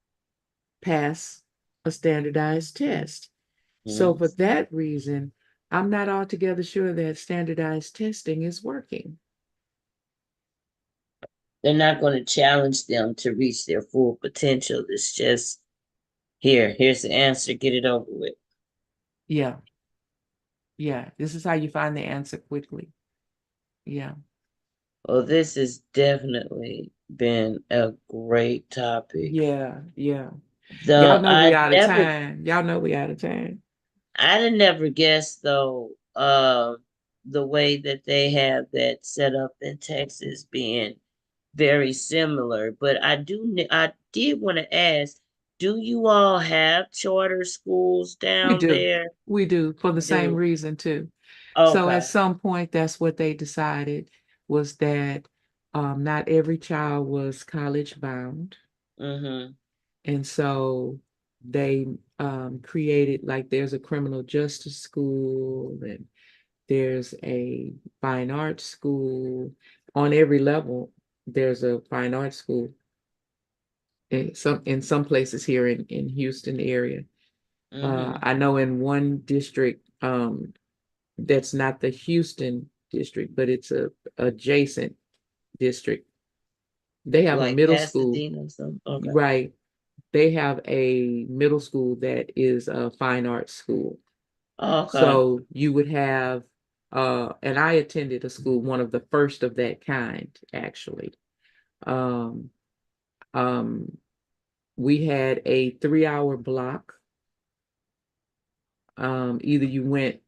pass a standardized test. So, for Mm-hmm. that reason, I'm not altogether sure that standardized testing is working. they're not going to challenge them to reach their full potential. It's just here's the answer, get it over with. Yeah, yeah. This is how you find the answer quickly. Yeah, Well, this has definitely been a great topic. yeah, yeah. Y'all Though know we out of time. Y'all know we out of time. I'd never guessed though, the way that they have that set up in Texas being very similar. But I did want to ask, do you all have charter schools We down do. there? We do for the You same do. reason too. So at Okay. some point, that's what they decided was that not every child was college bound. Mm-hmm. And so they created like there's a criminal justice school and there's a fine arts school. On every level, there's a fine arts school in some places here in Houston area. Mm-hmm. I know in one district, that's not the Houston district, but it's a adjacent district. They have a Like middle school, Pasadena or something. Okay. right? They have a middle school that is a fine arts school. Okay. So you would have, and I attended a school, one of the first of that kind, actually. Um, um, we had a 3 hour block. Either you went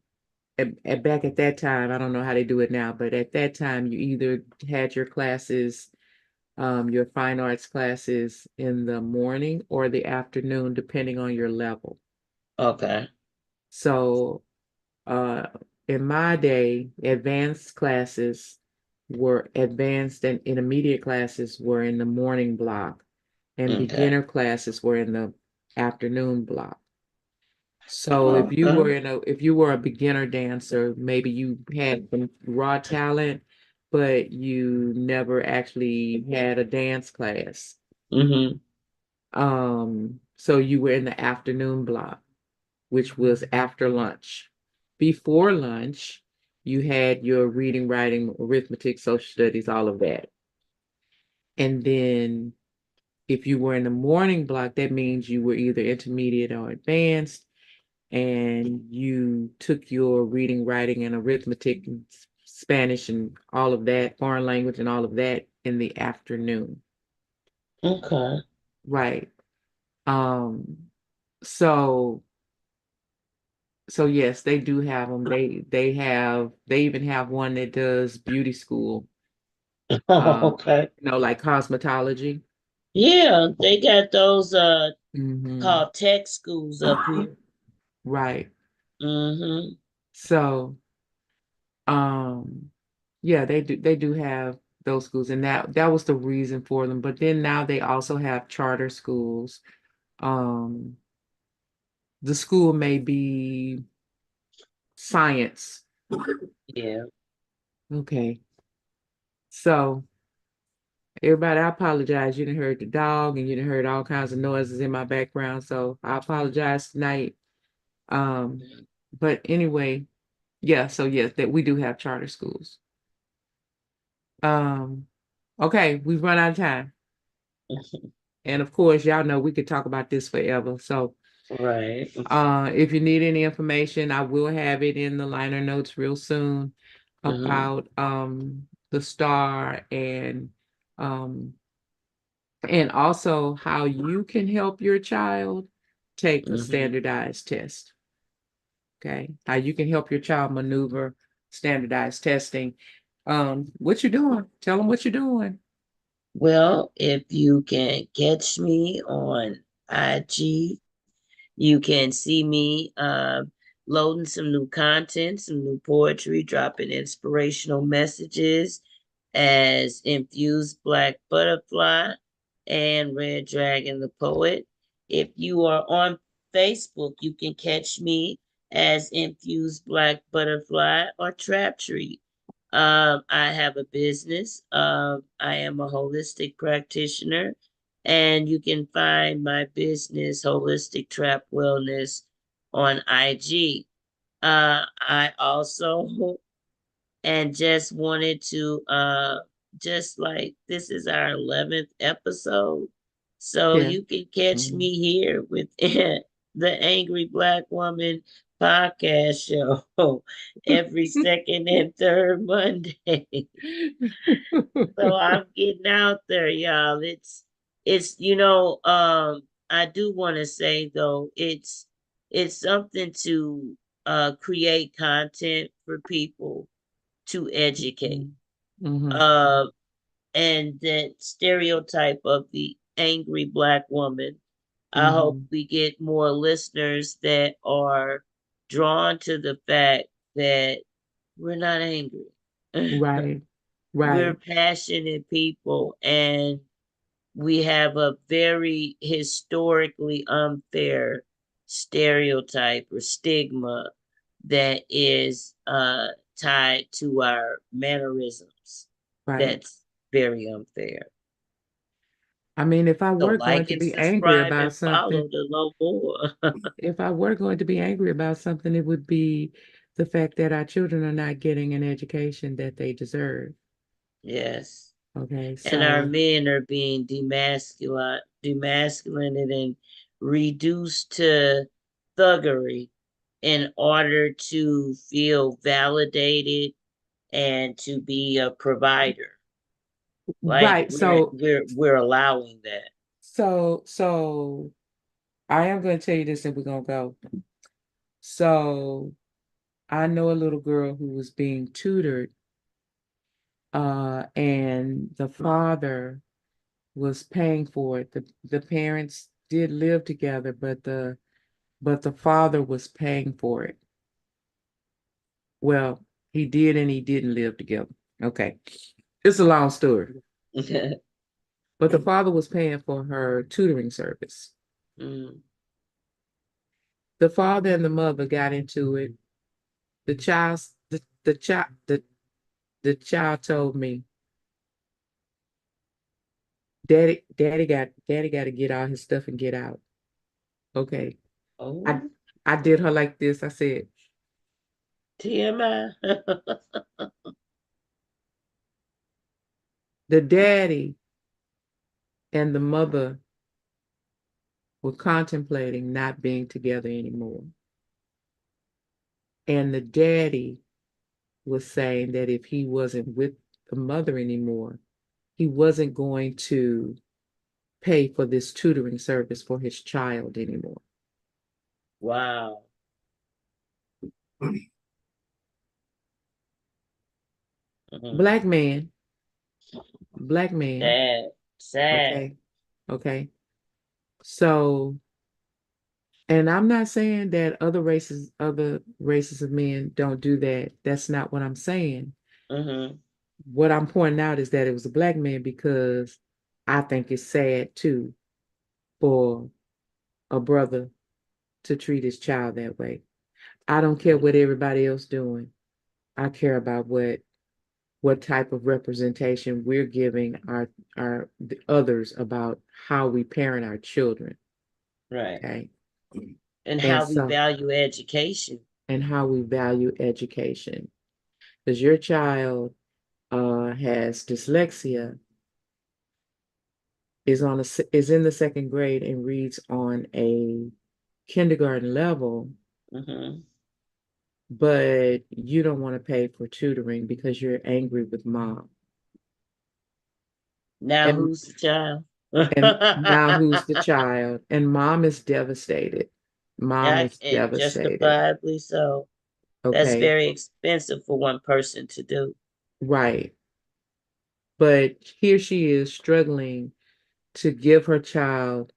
back at that time, I don't know how they do it now, but at that time you either had your classes, your fine arts classes in the morning or the afternoon, depending on your level. Okay. So uh, in my day, advanced classes were advanced and intermediate classes were in the morning block, and Okay. beginner classes were in the afternoon block. So Okay. if you were a beginner dancer, maybe you had some raw talent, but you never actually had a dance class. Mm-hmm. So you were in the afternoon block, which was after lunch. Before lunch, you had your reading, writing, arithmetic, social studies, all of that. And then if you were in the morning block, that means you were either intermediate or advanced, and you took your reading, writing, and arithmetic, and Spanish, and all of that, foreign language, and all of that in the afternoon. Okay. Right. Um, so so yes, they do have them. They even have one that does beauty school, Okay. like cosmetology. Yeah, they got those Hmm. called tech schools up here. Right. Mm-hmm. So yeah, they do have those schools, and that was the reason for them. But then now they also have charter schools. Um, the school may be science. Yeah. Okay. So everybody, I apologize. You didn't heard the dog and you didn't heard all kinds of noises in my background. So I apologize tonight. Um, but anyway, yeah, so yes, that we do have charter schools. Um, okay, we've run out of time. And of course, y'all know we could talk about this forever. So Right. if you need any information, I will have it in the liner notes real soon Mm-hmm. about the star um and also how you can help your child take a Mm-hmm. standardized test. Okay. How you can help your child maneuver standardized testing. What you doing? Tell them what you're doing. Well, if you can catch me on IG, you can see me loading some new content, some new poetry, dropping inspirational messages as Infused Black Butterfly and Red Dragon the Poet. If you are on Facebook, you can catch me as Infused Black Butterfly or Trap Tree. I have a business. I am a holistic practitioner, and you can find my business, Holistic Trap Wellness, on IG. I also and just wanted to just like this is our 11th episode. So Yeah. you can catch Mhm. me here with the Angry Black Woman podcast show every second and third Monday. So I'm getting out there, y'all. It's I do want to say though, it's something to create content for people to educate. Mhm. Uh and that stereotype of the angry black woman. I hope Mhm. we get more listeners that are drawn to the fact that we're not angry. Right. We're Right. passionate people, and we have a very historically unfair stereotype or stigma that is tied to our mannerisms. Right. That's very unfair. I mean, if I So were going like to and be angry subscribe about and follow something, to know more. if I were going to be angry about something, it would be the fact that our children are not getting an education that they deserve. Yes. Okay, And our so men are being demasculated and reduced to thuggery in order to feel validated and to be a provider. Like right, so we're allowing that. so I am going to tell you this, and we're going to go. So I know a little girl who was being tutored, and the father was paying for it. The parents did live together, but the father was paying for it. Well, he did and he didn't live together. Okay. It's a long story. But the father was paying for her tutoring service. Mm. The father and the mother got into it. The child told me, Daddy got to get all his stuff and get out. Okay. I Oh, I did her like this. I said, TMI. the daddy and the mother were contemplating not being together anymore. And the daddy was saying that if he wasn't with the mother anymore, he wasn't going to pay for this tutoring service for his child anymore. Wow. Mhm. Black man, black man. Sad. Sad. Okay. Okay. So, and I'm not saying that other races of men don't do that. That's not what I'm saying. Mm-hmm. What I'm pointing out is that it was a black man because I think it's sad too for a brother to treat his child that way. I don't care what everybody else doing. I care about what type of representation we're giving our the others about how we parent our children. Right. Okay. And And how we so value education. and how we value education. Because your child has dyslexia, is in the second grade and reads on a kindergarten level, Mm-hmm. but you don't want to pay for tutoring because you're angry with mom. Now And who's the child? and now who's the child? And mom is devastated. Mom Yeah, is and devastated. justifiably so. That's Okay. very expensive for one person to do. Right. But here she is struggling to give her child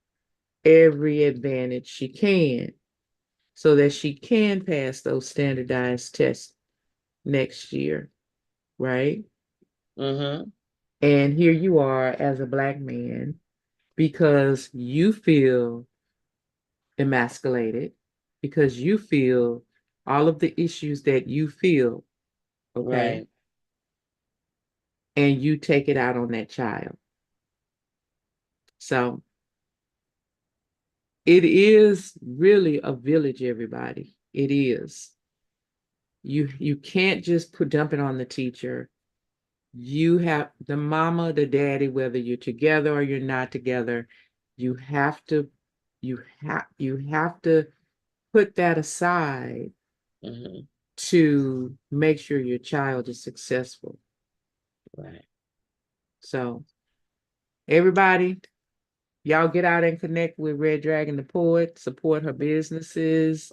every advantage she can so that she can pass those standardized tests next year, right? Mm-hmm. And here you are as a black man because you feel emasculated, because you feel all of the issues that you feel, okay? Right. And you take it out on that child. So it is really a village, everybody. It is. You can't just put dump it on the teacher. You have the mama, the daddy, whether you're together or you're not together, you have to you have to put that aside Hmm. to make sure your child is successful. Right. So everybody, y'all get out and connect with Red Dragon the Poet, support her businesses.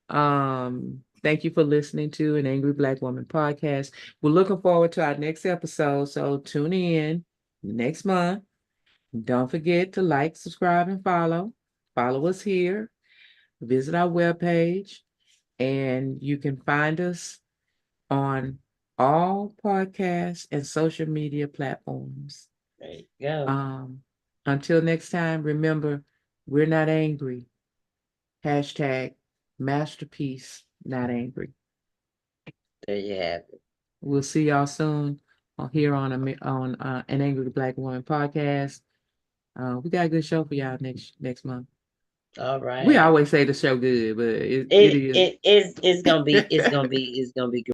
Thank you for listening to an Angry Black Woman podcast. We're looking forward to our next episode. So tune in next month. Don't forget to like, subscribe, and follow. Follow us here. Visit our webpage, and you can find us on all podcasts and social media platforms. There you go. Um, until next time, remember, we're not angry. Hashtag masterpiece, not angry. There you have it. We'll see y'all soon on here on an Angry Black Woman podcast. We got a good show for y'all next month. All We right. always say the show good, but it is. It's gonna be it's gonna be